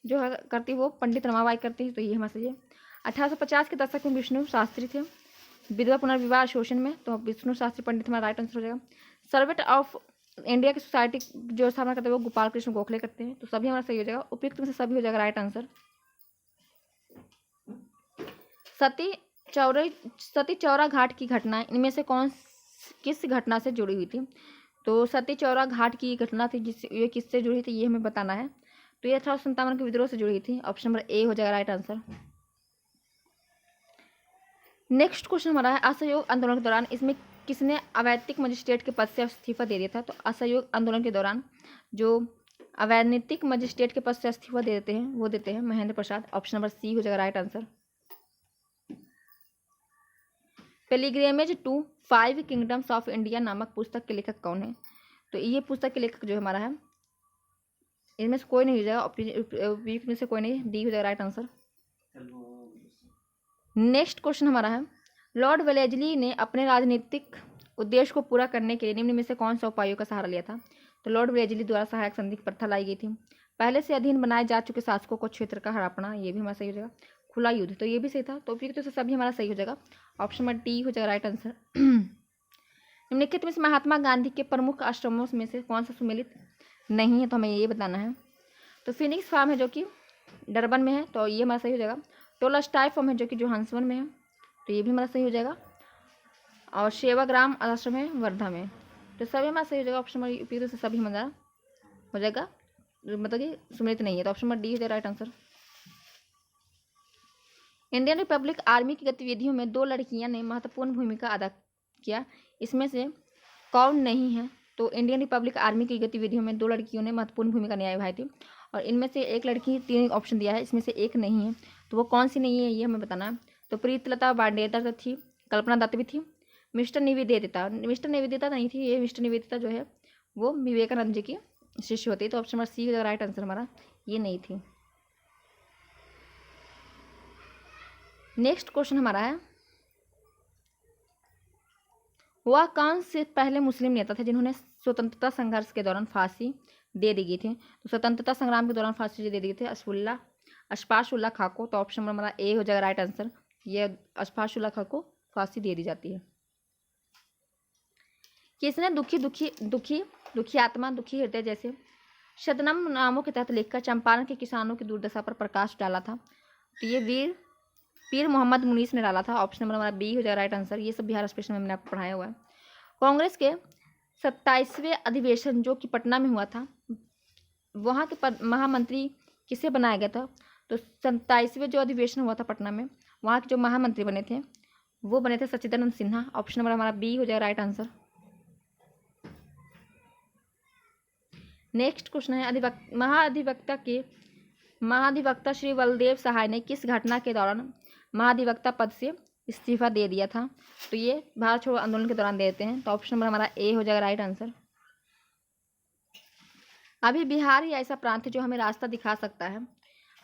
जो है करती वो पंडित रमाबाई करती है, तो ये हमारा सही है। 1850 के दशक में विष्णु शास्त्री थे विधवा पुनर्विवाह शोषण में, तो विष्णु शास्त्री पंडित हमारा राइट आंसर हो जाएगा। सर्वेंट ऑफ इंडिया की सोसाइटी जो स्थापना करते हैं वो गोपाल कृष्ण गोखले करते हैं, तो सभी हमारा सही हो जाएगा। उपयुक्त में से सभी हो जाएगा राइट आंसर। सती चौरा घाट की घटना इनमें से किस घटना से जुड़ी हुई थी। तो सती चौरा घाट की घटना थी ये किससे जुड़ी थी ये हमें बताना है। तो ये 1857 के विद्रोह से जुड़ी हुई थी। ऑप्शन नंबर ए हो जाएगा राइट आंसर। नेक्स्ट क्वेश्चन हमारा है असहयोग आंदोलन के दौरान इसमें किसने अवैतनिक मजिस्ट्रेट के पद से इस्तीफा दे दिया था। तो असहयोग आंदोलन के दौरान जो अवैतनिक मजिस्ट्रेट के पद से इस्तीफा दे देते हैं वो देते हैं Mahendra Prasad. Option number C हो जाएगा right answer. Pilgrimage to 5 kingdoms of India नामक पुस्तक के लेखक कौन है। तो ये पुस्तक के लेखक जो हमारा है इनमें से कोई नहीं हो जाएगा, उपयुक्त में से कोई नहीं, डी हो जाएगा राइट आंसर। नेक्स्ट क्वेश्चन हमारा है लॉर्ड वेलेजली ने अपने राजनीतिक उद्देश्य को पूरा करने के लिए निम्न में से कौन सा उपायों का सहारा लिया था। तो लॉर्ड वेलेजली द्वारा सहायक संधि की प्रथा लाई गई थी। पहले से अधीन बनाए जा चुके शासकों को क्षेत्र का हड़पना, ये भी हमारा सही हो जाएगा। खुला युद्ध, तो ये भी सही था। तो उपयुक्त से सभी हमारा सही हो जाएगा। ऑप्शन नंबर डी हो जाएगा राइट आंसर। निम्नलिखित में से महात्मा गांधी के प्रमुख आश्रमों में से कौन सा सुमेलित नहीं है, तो हमें ये बताना है। तो फिनिक्स फार्म है जो कि डरबन में है, तो ये हमारा सही हो जाएगा। टोलस्टॉय फार्म है जो कि जोहान्सबर्ग में है, तो ये भी हमारा सही हो जाएगा। और सेवाग्राम आश्रम है वर्धा में, तो सभी हमारा सही हो जाएगा। ऑप्शन नंबर उपयुक्त से सभी हमारा हो जाएगा, मतलब कि सुमेलित नहीं है, तो ऑप्शन नंबर डी हो जाएगा right answer. Indian Republic army की गतिविधियों में 2 लड़कियां ने महत्वपूर्ण भूमिका अदा किया, इसमें से कौन नहीं है। तो इंडियन रिपब्लिक आर्मी की गतिविधियों में 2 लड़कियों ने महत्वपूर्ण भूमिका निभाई थी और इनमें से एक लड़की 3 ऑप्शन दिया है, इसमें से एक नहीं है, तो वो कौन सी नहीं है ये हमें बताना है। तो प्रीतलता वाडेकर थी, कल्पना दत्त भी थी, मिस्टर निवेदिता नहीं थी, ये मिस्टर निवेदिता जो है वो विवेकानंद जी की शिष्य होती है, तो ऑप्शन नंबर सी का राइट आंसर हमारा ये नहीं थी। नेक्स्ट क्वेश्चन हमारा है वह कौन से पहले मुस्लिम नेता थे जिन्होंने स्वतंत्रता संघर्ष के दौरान फांसी दे दी गई थी। तो स्वतंत्रता संग्राम के दौरान फांसी दे दी गई थी अशफाक खां को, तो ऑप्शन नंबर हमारा ए हो जाएगा राइट आंसर। ये अशफाक खां को फांसी दे दी जाती है। किसने दुखी दुखी दुखी दुखी आत्मा दुखी हृदय जैसे शतनम नामों के तहत लिखकर चंपारण के किसानों की दुर्दशा पर प्रकाश डाला था? तो ये पीर मोहम्मद मुनीस ने डाला था। ऑप्शन नंबर हमारा बी हो जाएगा राइट आंसर। ये सब बिहार स्पेशल में मैंने आपको पढ़ाया हुआ है। कांग्रेस के 27वें अधिवेशन जो कि पटना में हुआ था, वहाँ के महामंत्री किसे बनाया गया था? तो 27वें जो अधिवेशन हुआ था पटना में, वहाँ के जो महामंत्री बने थे वो बने थे सच्चिदानंद सिन्हा। ऑप्शन नंबर हमारा बी हो जाएगा राइट आंसर। नेक्स्ट क्वेश्चन है महाधिवक्ता श्री बलदेव सहाय ने किस घटना के दौरान महाधिवक्ता पद से इस्तीफा दे दिया था? तो ये भारत छोड़ो आंदोलन के दौरान दे देते हैं। तो ऑप्शन नंबर हमारा ए हो जाएगा राइट आंसर। अभी बिहार ही ऐसा प्रांत है जो हमें रास्ता दिखा सकता है,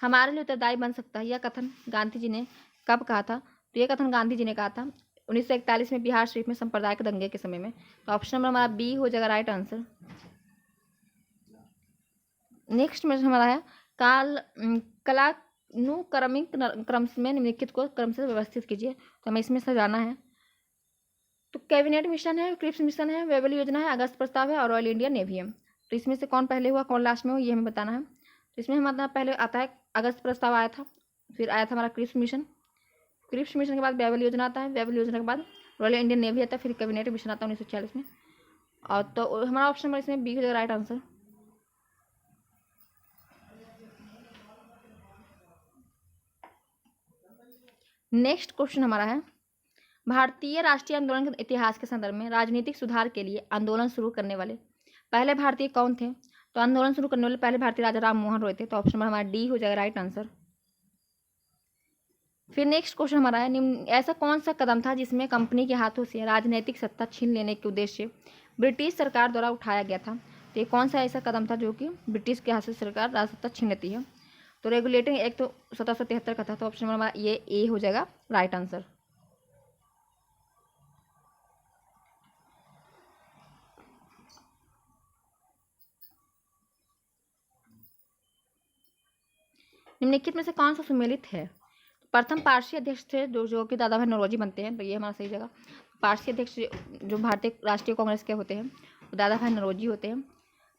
हमारे लिए उत्तरदायी बन सकता है। यह कथन गांधी जी ने कब कहा था? तो यह कथन गांधी जी ने कहा था 1941 में बिहार शरीफ में सांप्रदायिक दंगे के समय में। तो ऑप्शन नंबर हमारा बी हो जाएगा राइट आंसर। नेक्स्ट में हमारा है कालानुक्रमिक क्रम में निम्नलिखित को क्रम से व्यवस्थित कीजिए। तो हमें इसमें सजाना है। तो कैबिनेट मिशन है, क्रिप्स मिशन है, वेबल योजना है, अगस्त प्रस्ताव है और रॉयल इंडियन नेवी है। तो इसमें से कौन पहले हुआ कौन लास्ट में हुआ ये हमें बताना है। तो इसमें हमारा पहले आता है अगस्त प्रस्ताव आया था, फिर आया था हमारा क्रिप्स मिशन, क्रिप्स मिशन के बाद वेबल योजना आता है, वेबल योजना के बाद रॉयल इंडियन नेवी आता है, फिर कैबिनेट मिशन आता है 1946 में। और तो हमारा ऑप्शन नंबर इसमें बी हो जाएगा राइट आंसर। नेक्स्ट क्वेश्चन हमारा है भारतीय राष्ट्रीय आंदोलन के इतिहास के संदर्भ में राजनीतिक सुधार के लिए आंदोलन शुरू करने वाले पहले भारतीय कौन थे? तो आंदोलन शुरू करने वाले पहले भारतीय राजा राम मोहन रॉय थे। तो ऑप्शन नंबर हमारा डी हो जाएगा राइट आंसर। फिर नेक्स्ट क्वेश्चन हमारा है ऐसा कौन सा कदम था जिसमें कंपनी के हाथों से राजनीतिक सत्ता छीन लेने के उद्देश्य ब्रिटिश सरकार द्वारा उठाया गया था? तो ये कौन सा ऐसा कदम था जो कि ब्रिटिश के हाथ से सरकार राज सत्ता छीन लेती है? तो रेगुलेटिंग एक्ट तो 1773 का था। तो ऑप्शन नंबर हमारा ये ए हो जाएगा राइट आंसर। निम्नलिखित में से कौन सा सुमेलित है? प्रथम पारसी अध्यक्ष थे जो कि दादा भाई नौरोजी बनते हैं। तो ये हमारा सही जगह। पारसी अध्यक्ष जो भारतीय राष्ट्रीय कांग्रेस के होते हैं वो दादा भाई नौरोजी होते हैं।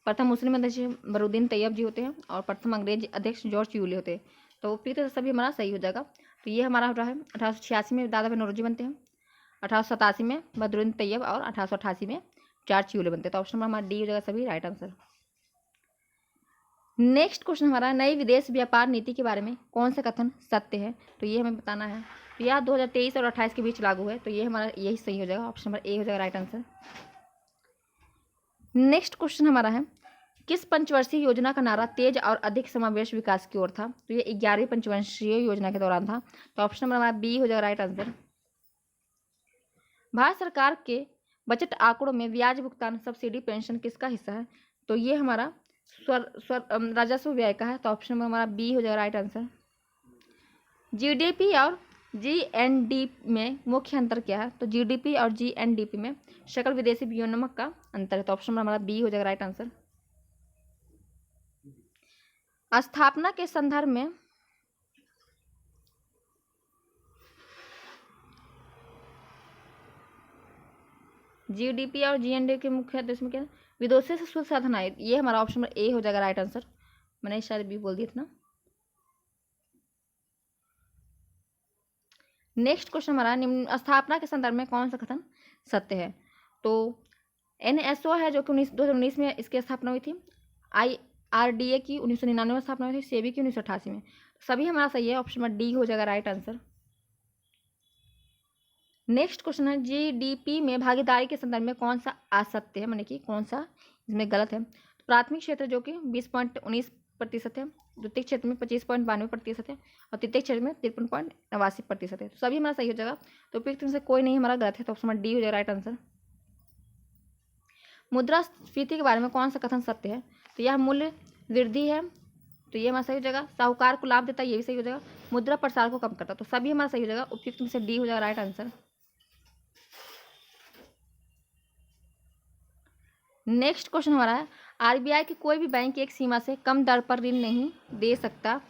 प्रथम मुस्लिम अध्यक्ष बरूद्दीन तैयब जी होते हैं और प्रथम अंग्रेज अध्यक्ष जॉर्ज यूले होते हैं। तो उपयुक्त सभी हमारा सही हो जाएगा। तो ये हमारा हो रहा है 1886 में दादा भाई नौरोजी बनते हैं, 1887 में बदरुद्दीन तैयब और 1888 में जॉर्ज यूले बनते हैं। तो ऑप्शन नंबर हमारा डी हो जाएगा सभी राइट आंसर। नेक्स्ट क्वेश्चन हमारा नई विदेश व्यापार नीति के बारे में कौन सा कथन सत्य है? तो ये हमें बताना है। तो यह 2023 और 28 के बीच लागू है। तो ये हमारा यही सही हो जाएगा। ऑप्शन नंबर ए हो जाएगा राइट आंसर। नेक्स्ट क्वेश्चन हमारा है किस पंचवर्षीय योजना का नारा तेज और अधिक समावेश विकास की ओर था? तो ये 11वीं पंचवर्षीय योजना के दौरान था। तो ऑप्शन नंबर हमारा बी हो जाएगा राइट आंसर। भारत सरकार के बजट आंकड़ों में ब्याज भुगतान सब्सिडी पेंशन किसका हिस्सा है? तो ये हमारा राजस्व व्यय का है। तो ऑप्शन नंबर हमारा बी हो जाएगा राइट आंसर। जीडीपी और जीएनडीपी में मुख्य अंतर क्या है? तो जीडीपी और जीएनडीपी में सकल विदेशी विनिमय का अंतर है। तो ऑप्शन नंबर हमारा बी हो जाएगा राइट आंसर। स्थापना के संदर्भ में जीडीपी और जीएनडीपी के मुख्य उद्देश्य में क्या है? विदेशों से शुद्ध साधन आय। ये हमारा ऑप्शन नंबर ए हो जाएगा राइट आंसर। मैंने शायद बी बोल दिया था ना। नेक्स्ट क्वेश्चन हमारा निम्न स्थापना के संदर्भ में कौन सा कथन सत्य है? तो एनएसओ है जो कि 2019 में इसकी स्थापना हुई थी। आईआरडीए की 1999 में स्थापना हुई थी। सेबी की 1988 में। सभी हमारा सही है। ऑप्शन नंबर डी हो जाएगा राइट आंसर। नेक्स्ट क्वेश्चन है जीडीपी में भागीदारी के संदर्भ में कौन सा असत्य है, माने कि कौन सा इसमें गलत है? तो प्राथमिक क्षेत्र जो कि 20.19% है, द्वितीय क्षेत्र में 25.92% है और तृतीय क्षेत्र में 53.89% है। तो सभी हमारा सही हो जाएगा। तो उपयुक्त में से कोई नहीं हमारा गलत है। तो ऑप्शन नंबर डी हो जाएगा राइट आंसर। मुद्रास्फीति के बारे में कौन सा कथन सत्य है? तो यह मूल्य वृद्धि है। तो ये हमारा सही हो जाएगा। साहूकार को लाभ देता है, ये भी सही हो जाएगा। मुद्रा प्रसार को कम करता है। तो सभी हमारा सही हो जाएगा। उपयुक्त में से डी हो जाएगा राइट आंसर। नेक्स्ट क्वेश्चन हमारा है आरबीआई की कोई भी बैंक एक सीमा से कम दर पर ऋण नहीं दे सकता,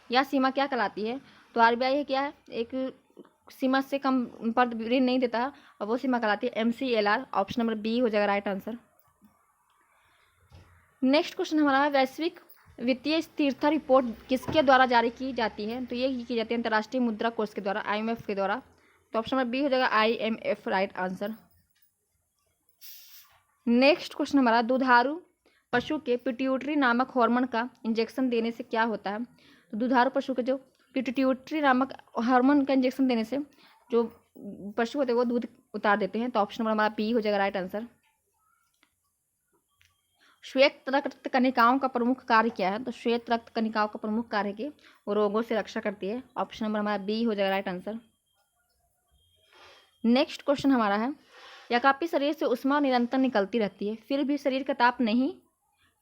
यह सीमा क्या कहलाती है? तो आरबीआई है क्या है, एक सीमा से कम पर ऋण नहीं देता और वो सीमा कहलाती है MCLR। ऑप्शन नंबर बी हो जाएगा राइट आंसर। नेक्स्ट क्वेश्चन हमारा है, वैश्विक वित्तीय स्थिरता रिपोर्ट किसके द्वारा जारी की जाती है? तो ये की जाती है अंतर्राष्ट्रीय मुद्रा कोष के द्वारा, IMF के द्वारा। तो ऑप्शन नंबर बी हो जाएगा IMF right answer. Next question हमारा, दुधारू पशु के पिट्यूटरी नामक हार्मोन का इंजेक्शन देने से क्या होता है? तो दुधारू पशु के जो पिट्यूटरी नामक हार्मोन का इंजेक्शन देने से जो पशु होते हैं वो दूध उतार देते हैं। तो ऑप्शन नंबर हमारा बी हो जाएगा राइट आंसर। श्वेत रक्त कणिकाओं का प्रमुख कार्य क्या है? तो श्वेत रक्त कणिकाओं का प्रमुख कार्य है कि वो रोगों से रक्षा करती है। ऑप्शन नंबर हमारा बी हो जाएगा राइट आंसर। नेक्स्ट क्वेश्चन हमारा है, यद्यपि शरीर से ऊष्मा निरंतर निकलती रहती है फिर भी शरीर का ताप नहीं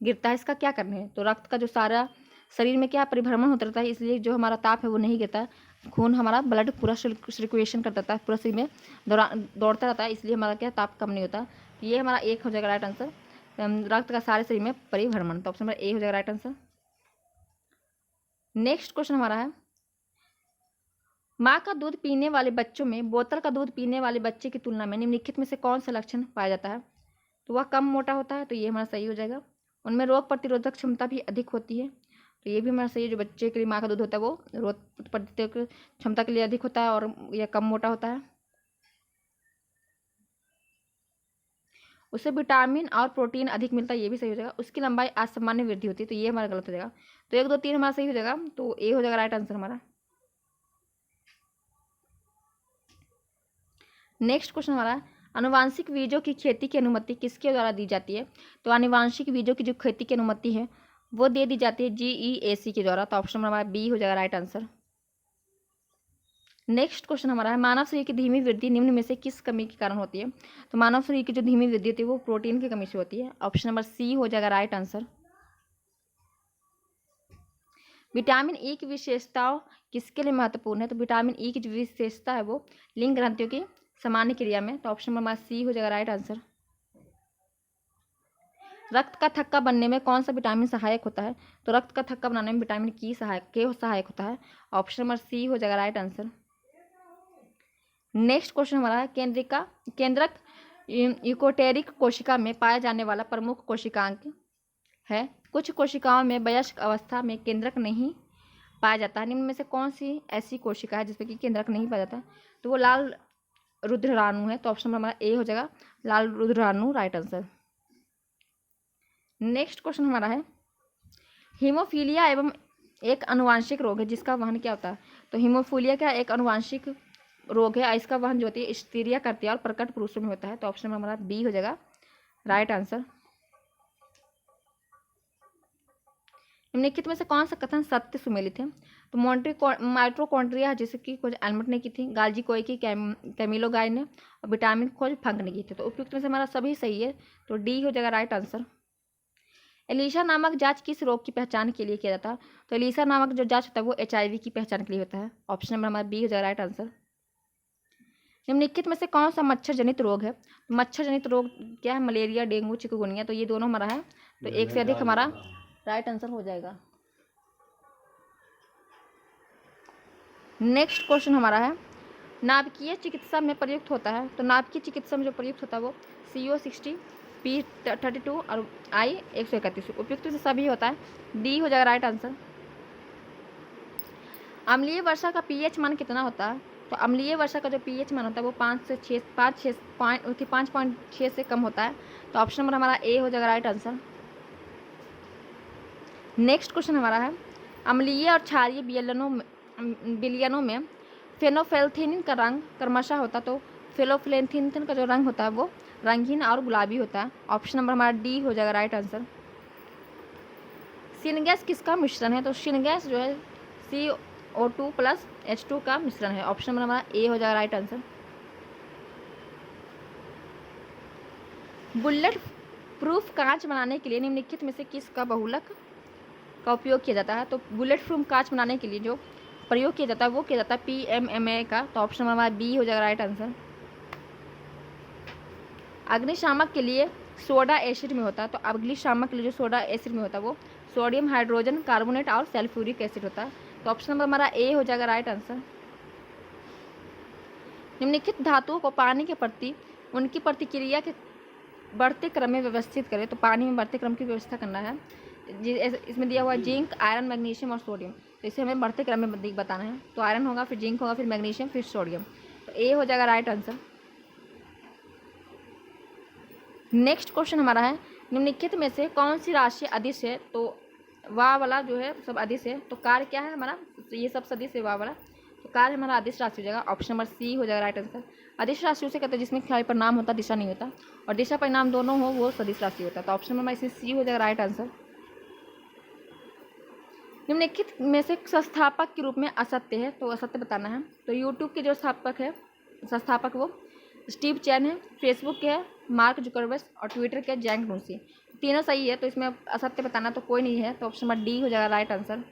गिरता है, इसका क्या करना है? तो रक्त का जो सारा शरीर में क्या परिभ्रमण होता रहता है, इसलिए जो हमारा ताप है वो नहीं गिरता। खून हमारा ब्लड पूरा सर्कुलेशन करता रहता है, पूरा शरीर में दौड़ता रहता है, इसलिए हमारा क्या ताप कम नहीं होता। तो ये हमारा एक हो जाएगा राइट आंसर, रक्त का सारे शरीर में परिभ्रमण। तो ऑप्शन नंबर ए हो जाएगा राइट आंसर। नेक्स्ट क्वेश्चन हमारा है, माँ का दूध पीने वाले बच्चों में बोतल का दूध पीने वाले बच्चे की तुलना में निम्नलिखित में से कौन सा लक्षण पाया जाता है? तो वह कम मोटा होता है, तो ये हमारा सही हो जाएगा। उनमें रोग प्रतिरोधक क्षमता भी अधिक होती है, तो ये भी हमारा सही है। जो बच्चे के लिए माँ का दूध होता है वो रोग प्रतिरोधक क्षमता के लिए अधिक होता है और यह कम मोटा होता है। उससे विटामिन और प्रोटीन अधिक मिलता है, ये भी सही हो जाएगा। उसकी लंबाई असामान्य वृद्धि होती है, तो ये हमारा गलत हो जाएगा। तो 1 2 3 हमारा सही हो जाएगा, तो ए हो जाएगा राइट आंसर हमारा। नेक्स्ट क्वेश्चन हमारा, आनुवांशिक बीजों की खेती की अनुमति किसके द्वारा दी जाती है? तो आनुवांशिक बीजों की जो खेती की अनुमति है वो दे दी जाती है GEAC के द्वारा। तो ऑप्शन नंबर हमारा बी हो जाएगा राइट आंसर। नेक्स्ट क्वेश्चन हमारा है, मानव शरीर की धीमी वृद्धि निम्न में से किस कमी के कारण होती है? तो मानव शरीर की जो धीमी वृद्धि होती है वो प्रोटीन की कमी से होती है। ऑप्शन नंबर सी हो जाएगा राइट आंसर। विटामिन ई की विशेषताओं किसके लिए महत्वपूर्ण है? तो विटामिन ई की जो विशेषता है वो लिंग ग्रंथियों की सामान्य क्रिया में। तो ऑप्शन नंबर सी हो जाएगा राइट आंसर। रक्त का थक्का बनने में कौन सा विटामिन सहायक होता है? तो रक्त का थक्का बनाने में विटामिन के सहायक होता है। ऑप्शन नंबर सी हो जाएगा राइट आंसर। नेक्स्ट क्वेश्चन हमारा है, केंद्रक यूकोटेरिक कोशिका में पाया जाने वाला प्रमुख कोशिकांग है। कुछ कोशिकाओं में वयस्क अवस्था में केंद्रक नहीं पाया जाता है, निम्न में से कौन सी ऐसी कोशिका है जिसमें कि केंद्रक नहीं पाया जाता? तो वो लाल रुधिराणु है। तो ऑप्शन नंबर हमारा ए हो जाएगा लाल रुधिराणु राइट आंसर। नेक्स्ट क्वेश्चन हमारा है, हीमोफीलिया एवं एक अनुवांशिक रोग है जिसका वहन क्या होता है? तो हीमोफीलिया क्या एक अनुवांशिक रोग है, इसका वहन जो होती है स्त्रियां करती है और प्रकट पुरुषों में होता है। तो ऑप्शन नंबर हमारा बी हो जाएगा राइट आंसर। निम्नलिखित में से कौन सा कथन सत्य सुमेलित है? तो माइटोकॉन्ड्रिया जैसे कि खोज एल्बर्ट ने की थी, गाल्जी कोई की, कैमिलो गाय ने, और विटामिन खोज फंक ने की थी। तो उपयुक्त में से हमारा सभी सही है, तो डी हो जाएगा राइट आंसर। एलिसा नामक जांच किस रोग की पहचान के लिए किया जाता है? तो एलिसा नामक जो जांच होता है वो HIV की पहचान के लिए होता है। ऑप्शन नंबर हमारा बी हो जाएगा राइट आंसर। निम्नलिखित में से कौन सा मच्छर जनित रोग है? मच्छर जनित रोग क्या है? Malaria, dengue, chikungunya. तो ये दोनों हमारा है, तो एक से अधिक हमारा राइट आंसर हो जाएगा। नेक्स्ट क्वेश्चन हमारा है, नाभिकीय चिकित्सा में प्रयुक्त होता है। तो नाभिकीय चिकित्सा में जो प्रयुक्त होता है वो CO60, P32 और I131। उपयुक्त से सभी होता है, डी हो जाएगा राइट आंसर। अम्लीय वर्षा का pH मान कितना होता है? तो अम्लीय वर्षा का जो pH मान होता है वो 5.6 से कम होता है। तो ऑप्शन नंबर हमारा ए हो जाएगा राइट आंसर। नेक्स्ट क्वेश्चन हमारा है, अम्लीय और क्षारीय विलयनों में फेनोफेल्थिन का रंग क्रमशः होता है। तो फेनोफेल्थिन का जो रंग होता है वो रंगीन और गुलाबी होता है। ऑप्शन नंबर हमारा डी हो जाएगा राइट आंसर। सिनगैस किसका मिश्रण है? तो सिनगैस जो है CO2 + H2 का मिश्रण है। ऑप्शन नंबर हमारा ए हो जाएगा राइट आंसर। बुलेट प्रूफ कांच बनाने के लिए निम्नलिखित में से किसका बहुलक का उपयोग किया जाता है? तो बुलेट प्रूफ कांच बनाने के लिए जो प्रयोग किया जाता है वो किया जाता है PMMA का। तो ऑप्शन नंबर हमारा बी हो जाएगा राइट आंसर। अग्निशामक के लिए सोडा एसिड में होता है। तो अग्निशामक के लिए जो सोडा एसिड में होता है वो सोडियम हाइड्रोजन कार्बोनेट और सल्फ्यूरिक एसिड होता है। तो ऑप्शन नंबर हमारा ए हो जाएगा राइट आंसर। निम्नलिखित धातुओं को पानी के प्रति उनकी प्रतिक्रिया के बढ़ते क्रम में व्यवस्थित करें। तो पानी में बढ़ते क्रम की व्यवस्था करना है। इसमें दिया हुआ है जिंक, आयरन, मैग्नीशियम और सोडियम। तो इसे हमें बढ़ते क्रम में बताना है। तो आयरन होगा, फिर जिंक होगा, फिर मैग्नीशियम, फिर सोडियम। तो ए हो जाएगा राइट आंसर। नेक्स्ट क्वेश्चन हमारा है निम्नलिखित में से कौन सी राशि अदिश है। तो वाह वाला जो है सब अदिश है। तो कार्य क्या है हमारा, तो ये सब सदिश है वाह वाला। तो कार्य हमारा अदिश राशि हो जाएगा। ऑप्शन नंबर सी हो जाएगा राइट आंसर। अदिश राशि उसे कहते हैं जिसमें खाली परिणाम होता, दिशा नहीं होता, और दिशा परिणाम दोनों हो वो सदिश राशि होता है। तो ऑप्शन नंबर इसमें सी हो जाएगा राइट आंसर। निम्नलिखित में से संस्थापक के रूप में असत्य है। तो असत्य बताना है। तो यूट्यूब के जो संस्थापक वो स्टीव चैन है, फेसबुक के है मार्क जुकरबर्ग और ट्विटर के जैक डोर्सी। तीनों सही है, तो इसमें असत्य बताना तो कोई नहीं है। तो ऑप्शन नंबर डी हो जाएगा राइट आंसर।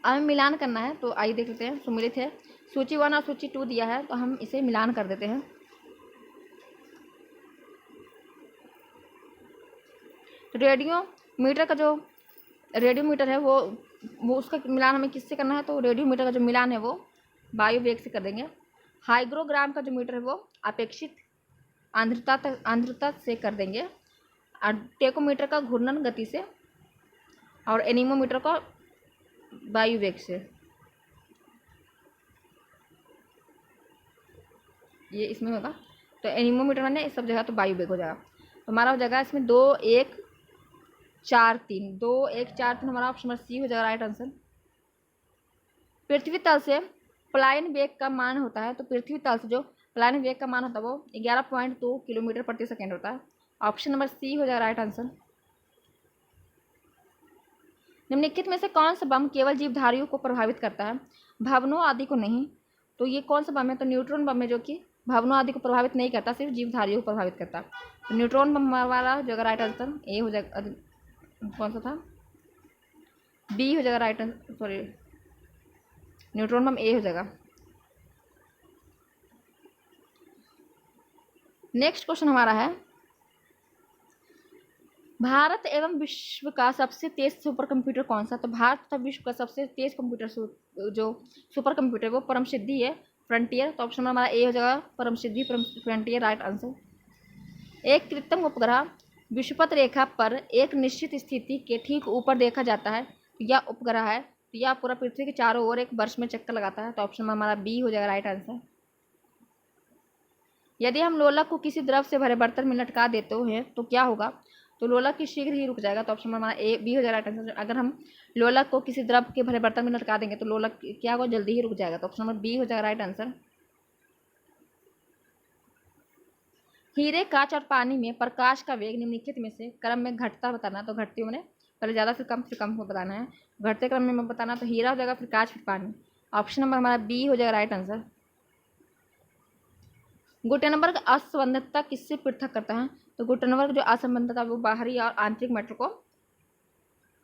अब हमें मिलान करना है। तो आइए देख लेते हैं। सुमिलित है, सूची 1 और सूची 2 दिया है, तो हम इसे मिलान कर देते हैं। तो रेडियोमीटर का जो रेडियोमीटर है वो उसका मिलान हमें किससे करना है। तो रेडियोमीटर का जो मिलान है वो वायु वेग से कर देंगे। हाइग्रोग्राम का जो मीटर है वो अपेक्षित आर्द्रता से कर देंगे। और टेकोमीटर का घूर्णन गति से, और एनीमोमीटर का वायु वेग से। ये इसमें होगा। तो एनीमोमीटर मैंने इस सब जगह तो वायु वेग हो जाएगा। तो हमारा हो जाएगा इसमें 2 1 4 3 2 1 4 3 हमारा ऑप्शन नंबर सी हो जाएगा राइट आंसर। पृथ्वी तल से पलायन वेग का मान होता है। तो पृथ्वी तल से जो पलायन वेग का मान होता है वो 11.2 किलोमीटर प्रति सेकेंड होता है। ऑप्शन नंबर सी हो जाएगा राइट आंसर। निम्नलिखित में से कौन सा बम केवल जीवधारियों को प्रभावित करता है, भवनों आदि को नहीं। तो ये कौन सा बम है। तो न्यूट्रॉन बम है जो कि भवनों आदि को प्रभावित नहीं करता, सिर्फ जीवधारियों को प्रभावित करता है। तो न्यूट्रॉन बम वाला जो राइट आंसर ए हो जाएगा। कौन सा था, बी हो जाएगा राइट आंसर, सॉरी न्यूट्रॉन बम ए हो जाएगा। नेक्स्ट क्वेश्चन हमारा है भारत एवं विश्व का सबसे तेज सुपर कंप्यूटर कौन सा। तो भारत तथा विश्व का सबसे तेज कंप्यूटर जो सुपर कंप्यूटर वो परम सिद्धि है, फ्रंटियर। तो ऑप्शन हमारा ए हो जाएगा परम सिद्धि, फ्रंटियर राइट आंसर। एक कृत्रिम उपग्रह विषुवत रेखा पर एक निश्चित स्थिति के ठीक ऊपर देखा जाता है। तो यह उपग्रह है, तो यह पूरा पृथ्वी के चारों ओर एक वर्ष में चक्कर लगाता है। तो ऑप्शन हमारा बी हो जाएगा राइट आंसर। यदि हम लोलक को किसी द्रव से भरे बर्तन में लटका देते हैं तो क्या होगा। तो लोलक की शीघ्र ही रुक जाएगा। तो ऑप्शन हमारा ए बी हो जाएगा राइट आंसर। अगर हम लोलक को किसी द्रव के भरे बर्तन में लटका देंगे तो लोलक क्या होगा, जल्दी ही रुक जाएगा। तो ऑप्शन नंबर बी हो जाएगा राइट आंसर। हीरे, कांच और पानी में प्रकाश का वेग निम्नलिखित में से क्रम में घटता बताना। तो घटती मैंने पहले ज़्यादा फिर कम को बताना है। घटते क्रम में बताना। तो हीरा हो जाएगा, फिर कांच, फिर पानी। ऑप्शन नंबर हमारा बी हो जाएगा राइट आंसर। गुटेनबर्ग असंबंधितता किससे पृथक करता है। तो गुटेनबर्ग जो असंबंधितता वो बाहरी और आंतरिक मेटल को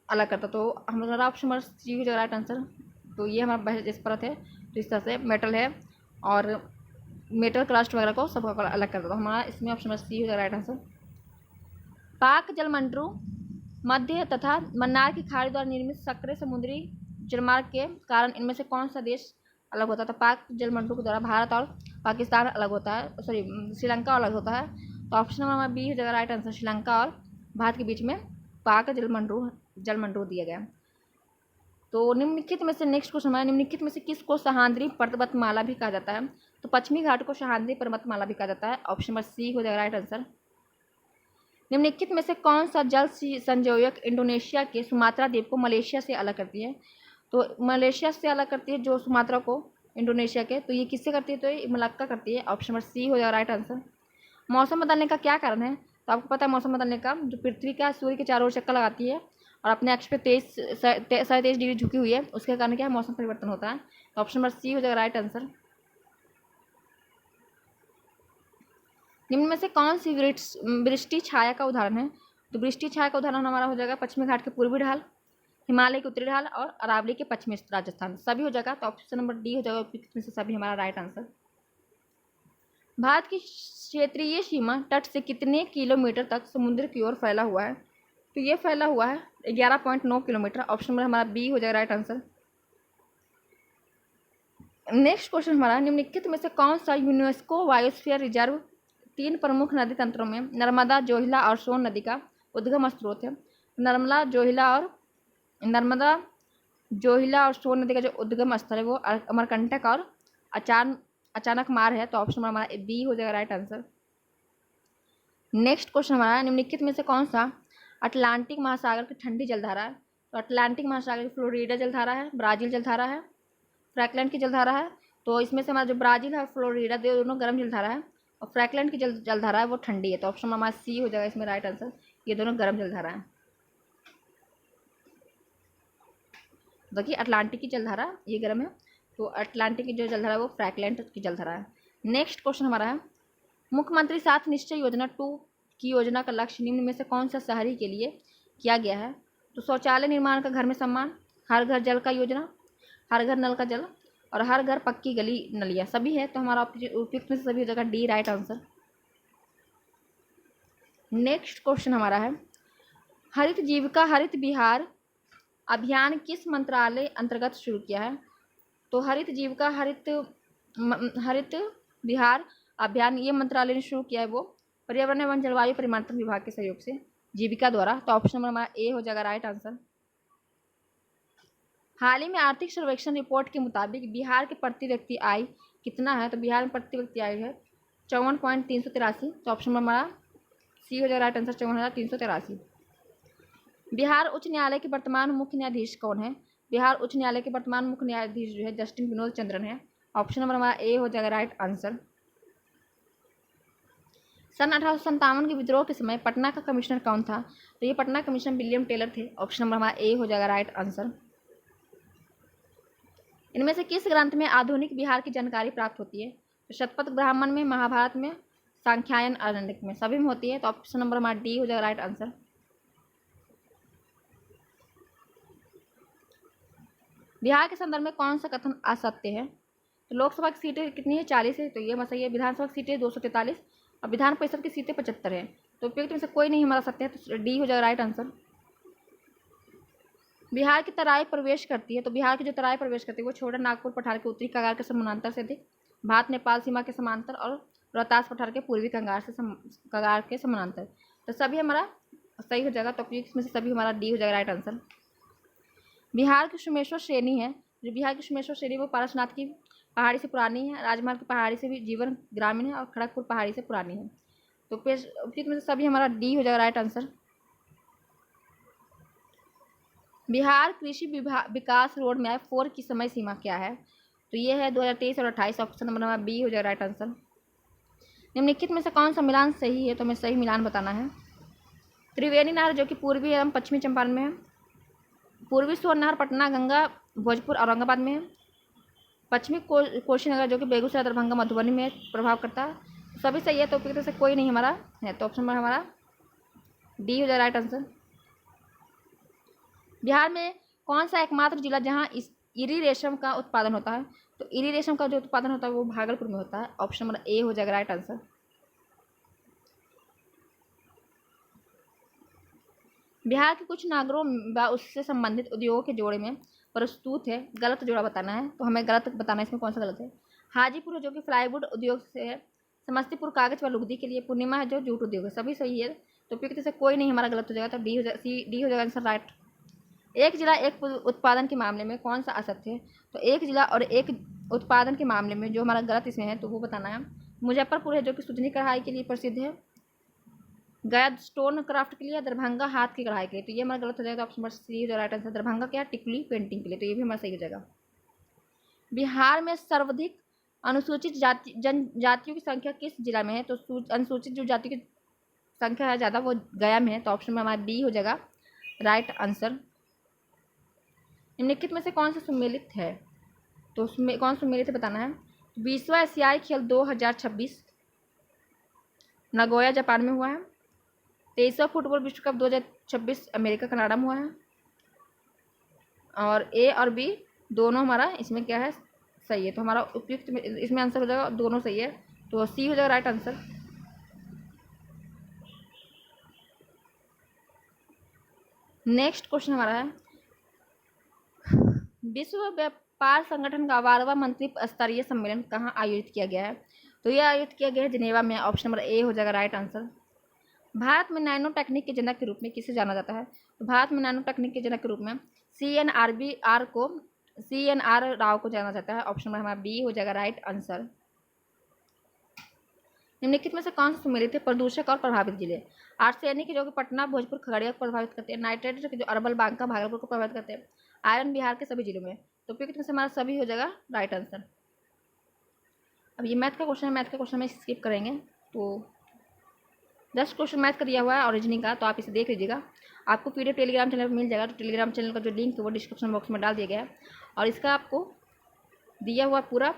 अलग करता। तो हमारा ऑप्शन नंबर सी हो जाएगा राइट आंसर। तो ये हमारा जिस परत है, तो इस तरह से मेटल है और मेटल क्रस्ट वगैरह को सबको अलग करता। तो हमारा इसमें ऑप्शन नंबर सी हो जाएगा राइट आंसर। पाक जलमंडू मध्य तथा मन्नार की खाड़ी द्वारा निर्मित सक्रिय समुद्री जलमार्ग के कारण इनमें से कौन सा देश अलग होता है। तो पाक जलमंडू के द्वारा भारत और पाकिस्तान अलग होता है, सॉरी श्रीलंका अलग होता है। तो ऑप्शन नंबर बी हो जाएगा राइट आंसर। श्रीलंका और भारत के बीच में पाक जलमंडू दिया गया। तो निम्नलिखित में से नेक्स्ट क्वेश्चन हमारा निम्नलिखित में से किसको सहाद्री पर्वतमाला भी कहा जाता है। तो पश्चिमी घाट को सहाद्री पर्वतमाला भी कहा जाता है। ऑप्शन नंबर सी हो जाएगा राइट आंसर। निम्नलिखित में से कौन सा जल संयोजक इंडोनेशिया के सुमात्रा द्वीप को मलेशिया से अलग करती है। तो मलेशिया से अलग करती है जो सुमात्रा को इंडोनेशिया के, तो ये किससे करती है। तो ये मलक्का करती है। ऑप्शन नंबर सी हो जाएगा राइट आंसर। मौसम बदलने का क्या कारण है। तो आपको पता है मौसम बदलने का, जो पृथ्वी का सूर्य के चारों ओर चक्कर लगाती है और अपने अक्ष पे 23 डिग्री झुकी हुई है, उसके कारण क्या है, मौसम परिवर्तन होता है। तो ऑप्शन नंबर सी हो जाएगा राइट आंसर। निम्न में से कौन सी वृष्टि छाया का उदाहरण है। तो वृष्टि छाया का उदाहरण हमारा हो जाएगा पश्चिमी घाट के पूर्वी ढाल, हिमालय के उत्तरी ढाल और अरावली के पश्चिमी राजस्थान, सभी हो जाएगा। तो ऑप्शन नंबर डी हो जाएगा में से सभी हमारा राइट आंसर। भारत की क्षेत्रीय सीमा तट से कितने किलोमीटर तक समुद्र की ओर फैला हुआ है। तो ये फैला हुआ है 11.9 किलोमीटर। ऑप्शन नंबर हमारा बी हो जाएगा राइट आंसर। नेक्स्ट क्वेश्चन हमारा, निम्नलिखित में से कौन सा यूनेस्को बायोस्फीयर रिजर्व 3 प्रमुख नदी तंत्रों में नर्मदा, जोहिला और सोन नदी का उद्गम स्रोत है? नर्मदा, जोहिला और सोन नदी का जो उद्गम स्थल है वो अमरकंटक और अचानक मार है। तो ऑप्शन हमारा बी हो जाएगा राइट आंसर। नेक्स्ट क्वेश्चन हमारा, निम्नलिखित में से कौन सा अटलांटिक महासागर की ठंडी जलधारा है? तो अटलांटिक महासागर की फ्लोरिडा जलधारा है, ब्राज़ील जलधारा है, फ्रैकलैंड की जलधारा है। तो इसमें से हमारा जो ब्राज़ील है और फ्लोरिडा दोनों गर्म जलधारा है और फ्रैकलैंड की जलधारा है वो ठंडी है। तो ऑप्शन हमारा सी हो जाएगा इसमें राइट आंसर। ये दोनों गर्म जलधारा है। देखिए अटलांटिक की जलधारा ये गर्म है, तो अटलांटिक की जो जलधारा है वो फ्रैकलैंड की जलधारा है। नेक्स्ट क्वेश्चन हमारा है, मुख्यमंत्री 7 निश्चय योजना 2 की योजना का लक्ष्य निम्न में से कौन सा शहरी के लिए किया गया है? तो शौचालय निर्माण का घर में सम्मान, हर घर जल का योजना, हर घर नल का जल और हर घर पक्की गली नलियाँ सभी है। तो हमारा उपयुक्त में से सभी हो जाएगा D right answer. Next question हमारा है, हरित जीविका हरित बिहार अभियान किस मंत्रालय अंतर्गत शुरू किया है? तो हरित जीविका हरित बिहार अभियान ये मंत्रालय ने शुरू किया है वो पर्यावरण एवं जलवायु परिवर्तन विभाग के सहयोग से जीविका द्वारा। तो ऑप्शन नंबर हमारा ए हो जाएगा राइट आंसर। हाल ही में आर्थिक सर्वेक्षण रिपोर्ट के मुताबिक बिहार के प्रति व्यक्ति आय कितना है? तो बिहार में प्रति व्यक्ति आय है 54.383। तो ऑप्शन नंबर हमारा सी हो जाएगा राइट आंसर 54,383। बिहार उच्च न्यायालय के वर्तमान मुख्य न्यायाधीश कौन है? बिहार उच्च न्यायालय के वर्तमान मुख्य न्यायाधीश जो है जस्टिन विनोद चंद्रन है। ऑप्शन नंबर हमारा ए हो जाएगा राइट आंसर। सन 1857 के विद्रोह के समय पटना का कमिश्नर कौन था? तो ये पटना कमिश्नर विलियम टेलर थे। ऑप्शन नंबर हमारा ए हो जाएगा राइट आंसर। इनमें से किस ग्रंथ में आधुनिक बिहार की जानकारी प्राप्त होती है? तो शतपथ ब्राह्मण में, महाभारत में, सांख्यायन आरण्यक में सभी में होती है। तो ऑप्शन नंबर हमारा डी हो जाएगा राइट आंसर। बिहार के संदर्भ में कौन सा कथन असत्य है? तो लोकसभा की सीटें कितनी है? 40 है। तो ये हमारा सही है। विधानसभा की सीटें 243 और विधान परिषद की सीटें 75 है। तो उपयुक्त में से कोई नहीं हमारा सत्य है। तो डी हो जाएगा राइट आंसर। बिहार की तराई प्रवेश करती है। तो बिहार की जो तराई प्रवेश करती है वो छोटा नागपुर पठार के उत्तरी कगार के समानांतर से अधिक, भारत नेपाल सीमा के समानांतर और रोहतास पठार के पूर्वी कगार के समानांतर। तो सभी हमारा सही हो जाएगा। तो उपयुक्त में से सभी हमारा डी हो जाएगा राइट आंसर। बिहार की सुमेश्वर श्रेणी है, जो बिहार की सुमेश्वर श्रेणी वो पारसनाथ की पहाड़ी से पुरानी है, राजमार्ग की पहाड़ी से भी जीवन ग्रामीण है और खड़गपुर पहाड़ी से पुरानी है। तो उपयुक्त में से सभी हमारा डी हो जाएगा राइट आंसर। बिहार कृषि विकास रोड मैप 4 की समय सीमा क्या है? तो ये है 2023 और 28। ऑप्शन नंबर हमारा बी हो जाएगा राइट आंसर। निम्नलिखित में से कौन सा मिलान सही है? तो हमें सही मिलान बताना है। त्रिवेणी नहर जो कि पूर्वी एवं पश्चिमी चंपारण में है, पूर्वी सोन नहर पटना, गंगा, भोजपुर, औरंगाबाद में है, पश्चिमी कोशी नगर जो कि बेगूसराय, दरभंगा, मधुबनी में प्रभाव करता है। सभी सही है। तो उपयुक्त से कोई नहीं हमारा है। तो ऑप्शन नंबर हमारा डी हो जाएगा राइट आंसर। बिहार में कौन सा एकमात्र जिला जहां इरी रेशम का उत्पादन होता है? तो इरी रेशम का जो उत्पादन होता है वो भागलपुर में होता है। ऑप्शन नंबर ए हो जाएगा राइट आंसर। बिहार के कुछ नागरों व उससे संबंधित उद्योगों के जोड़े में प्रस्तुत है, गलत जोड़ा बताना है। तो हमें गलत बताना है, इसमें कौन सा गलत है? हाजीपुर जो कि प्लाईवुड उद्योग से है, समस्तीपुर कागज व लुगदी के लिए, पूर्णिमा है जो जूट उद्योग है। सभी सही है। तो उपयुक्त से कोई नहीं हमारा गलत हो जाएगा। तो डी हो जाएगा, डी हो जाएगा आंसर राइट। एक जिला एक उत्पादन के मामले में कौन सा असत्य है? तो एक जिला और एक उत्पादन के मामले में जो हमारा गलत इसमें है तो वो बताना है। मुजफ्फरपुर है जो कि सुजनी कढ़ाई के लिए प्रसिद्ध है, गया स्टोन क्राफ्ट के लिए, दरभंगा हाथ की कढ़ाई के लिए। तो ये हमारा गलत हो जाएगा। ऑप्शन नंबर सी जो राइट आंसर। दरभंगा क्या? टिकुली पेंटिंग के लिए। तो ये भी हमारा सही हो जाएगा। बिहार में सर्वाधिक अनुसूचित जनजातियों की संख्या किस जिला में है? तो अनुसूचित जो जाति की संख्या है ज़्यादा वो गया में है। तो ऑप्शन में हमारा डी हो जाएगा राइट आंसर। निम्नलिखित में से कौन सा सम्मिलित है? तो उसमें कौन सम्मिलित है बताना है। 20वां एशियाई खेल 2026 नगोया जापान में हुआ है। 23वां फुटबॉल विश्व कप 2026 अमेरिका कनाडा में हुआ है। और ए और बी दोनों हमारा इसमें क्या है? सही है। तो हमारा उपयुक्त इसमें आंसर हो जाएगा दोनों सही है। तो सी हो जाएगा राइट आंसर। नेक्स्ट क्वेश्चन हमारा है, विश्व व्यापार संगठन का 12वां मंत्री स्तरीय सम्मेलन कहाँ आयोजित किया गया है? तो यह आयोजित किया गया है जिनेवा में। ऑप्शन नंबर ए हो जाएगा राइट आंसर। भारत में नैनो टेक्निक के जनक के रूप में किसे जाना जाता है? तो भारत में नैनो टेक्निक के जनक के रूप में CNR राव को जाना जाता है। ऑप्शन नंबर हमारा बी हो जाएगा राइट आंसर। निम्नलिखित में से कौन से सम्मिलित है प्रदूषक और प्रभावित जिले? आर्सेनिक के जो कि पटना, भोजपुर, खगड़िया को प्रभावित करते हैं। नाइट्रेट के जो अरवल, बांका, भागलपुर को प्रभावित करते हैं। आयरन बिहार के सभी जिलों में। तो उपयुक्त में से हमारा सभी हो जाएगा राइट आंसर। अब ये मैथ का क्वेश्चन है, मैथ का क्वेश्चन में स्किप करेंगे। तो जस्ट क्वेश्चन मैथ का दिया हुआ है और रीजनिंग का, तो आप इसे देख लीजिएगा। आपको पीडीएफ टेलीग्राम चैनल पर मिल जाएगा। तो टेलीग्राम चैनल का जो लिंक है वो डिस्क्रिप्शन बॉक्स में डाल दिया गया है और इसका आपको दिया हुआ पूरा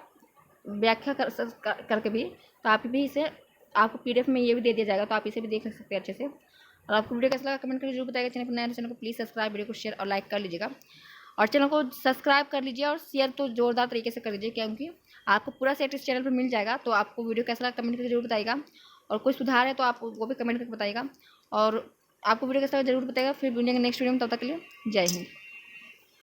व्याख्या करके भी, तो आप भी इसे आपको पीडीएफ में ये भी दे दिया जाएगा, तो आप इसे भी देख सकते हैं अच्छे से। और आपको वीडियो कैसा लगा कमेंट करके जरूर बताइएगा। चैनल पर नया चैनल को प्लीज़ सब्सक्राइब, वीडियो को शेयर और लाइक कर लीजिएगा और चैनल को सब्सक्राइब कर लीजिए और शेयर तो जोरदार तरीके से कर लीजिए, क्योंकि आपको पूरा सेट इस चैनल पर मिल जाएगा। तो आपको वीडियो कैसा लगा कमेंट करके जरूर बताइएगा और कोई सुधार है तो आप वो भी कमेंट करके बताइएगा और आपको वीडियो कैसा लगा जरूर बताइएगा। फिर मिलेंगे नेक्स्ट वीडियो में, तब तक के लिए जय हिंद।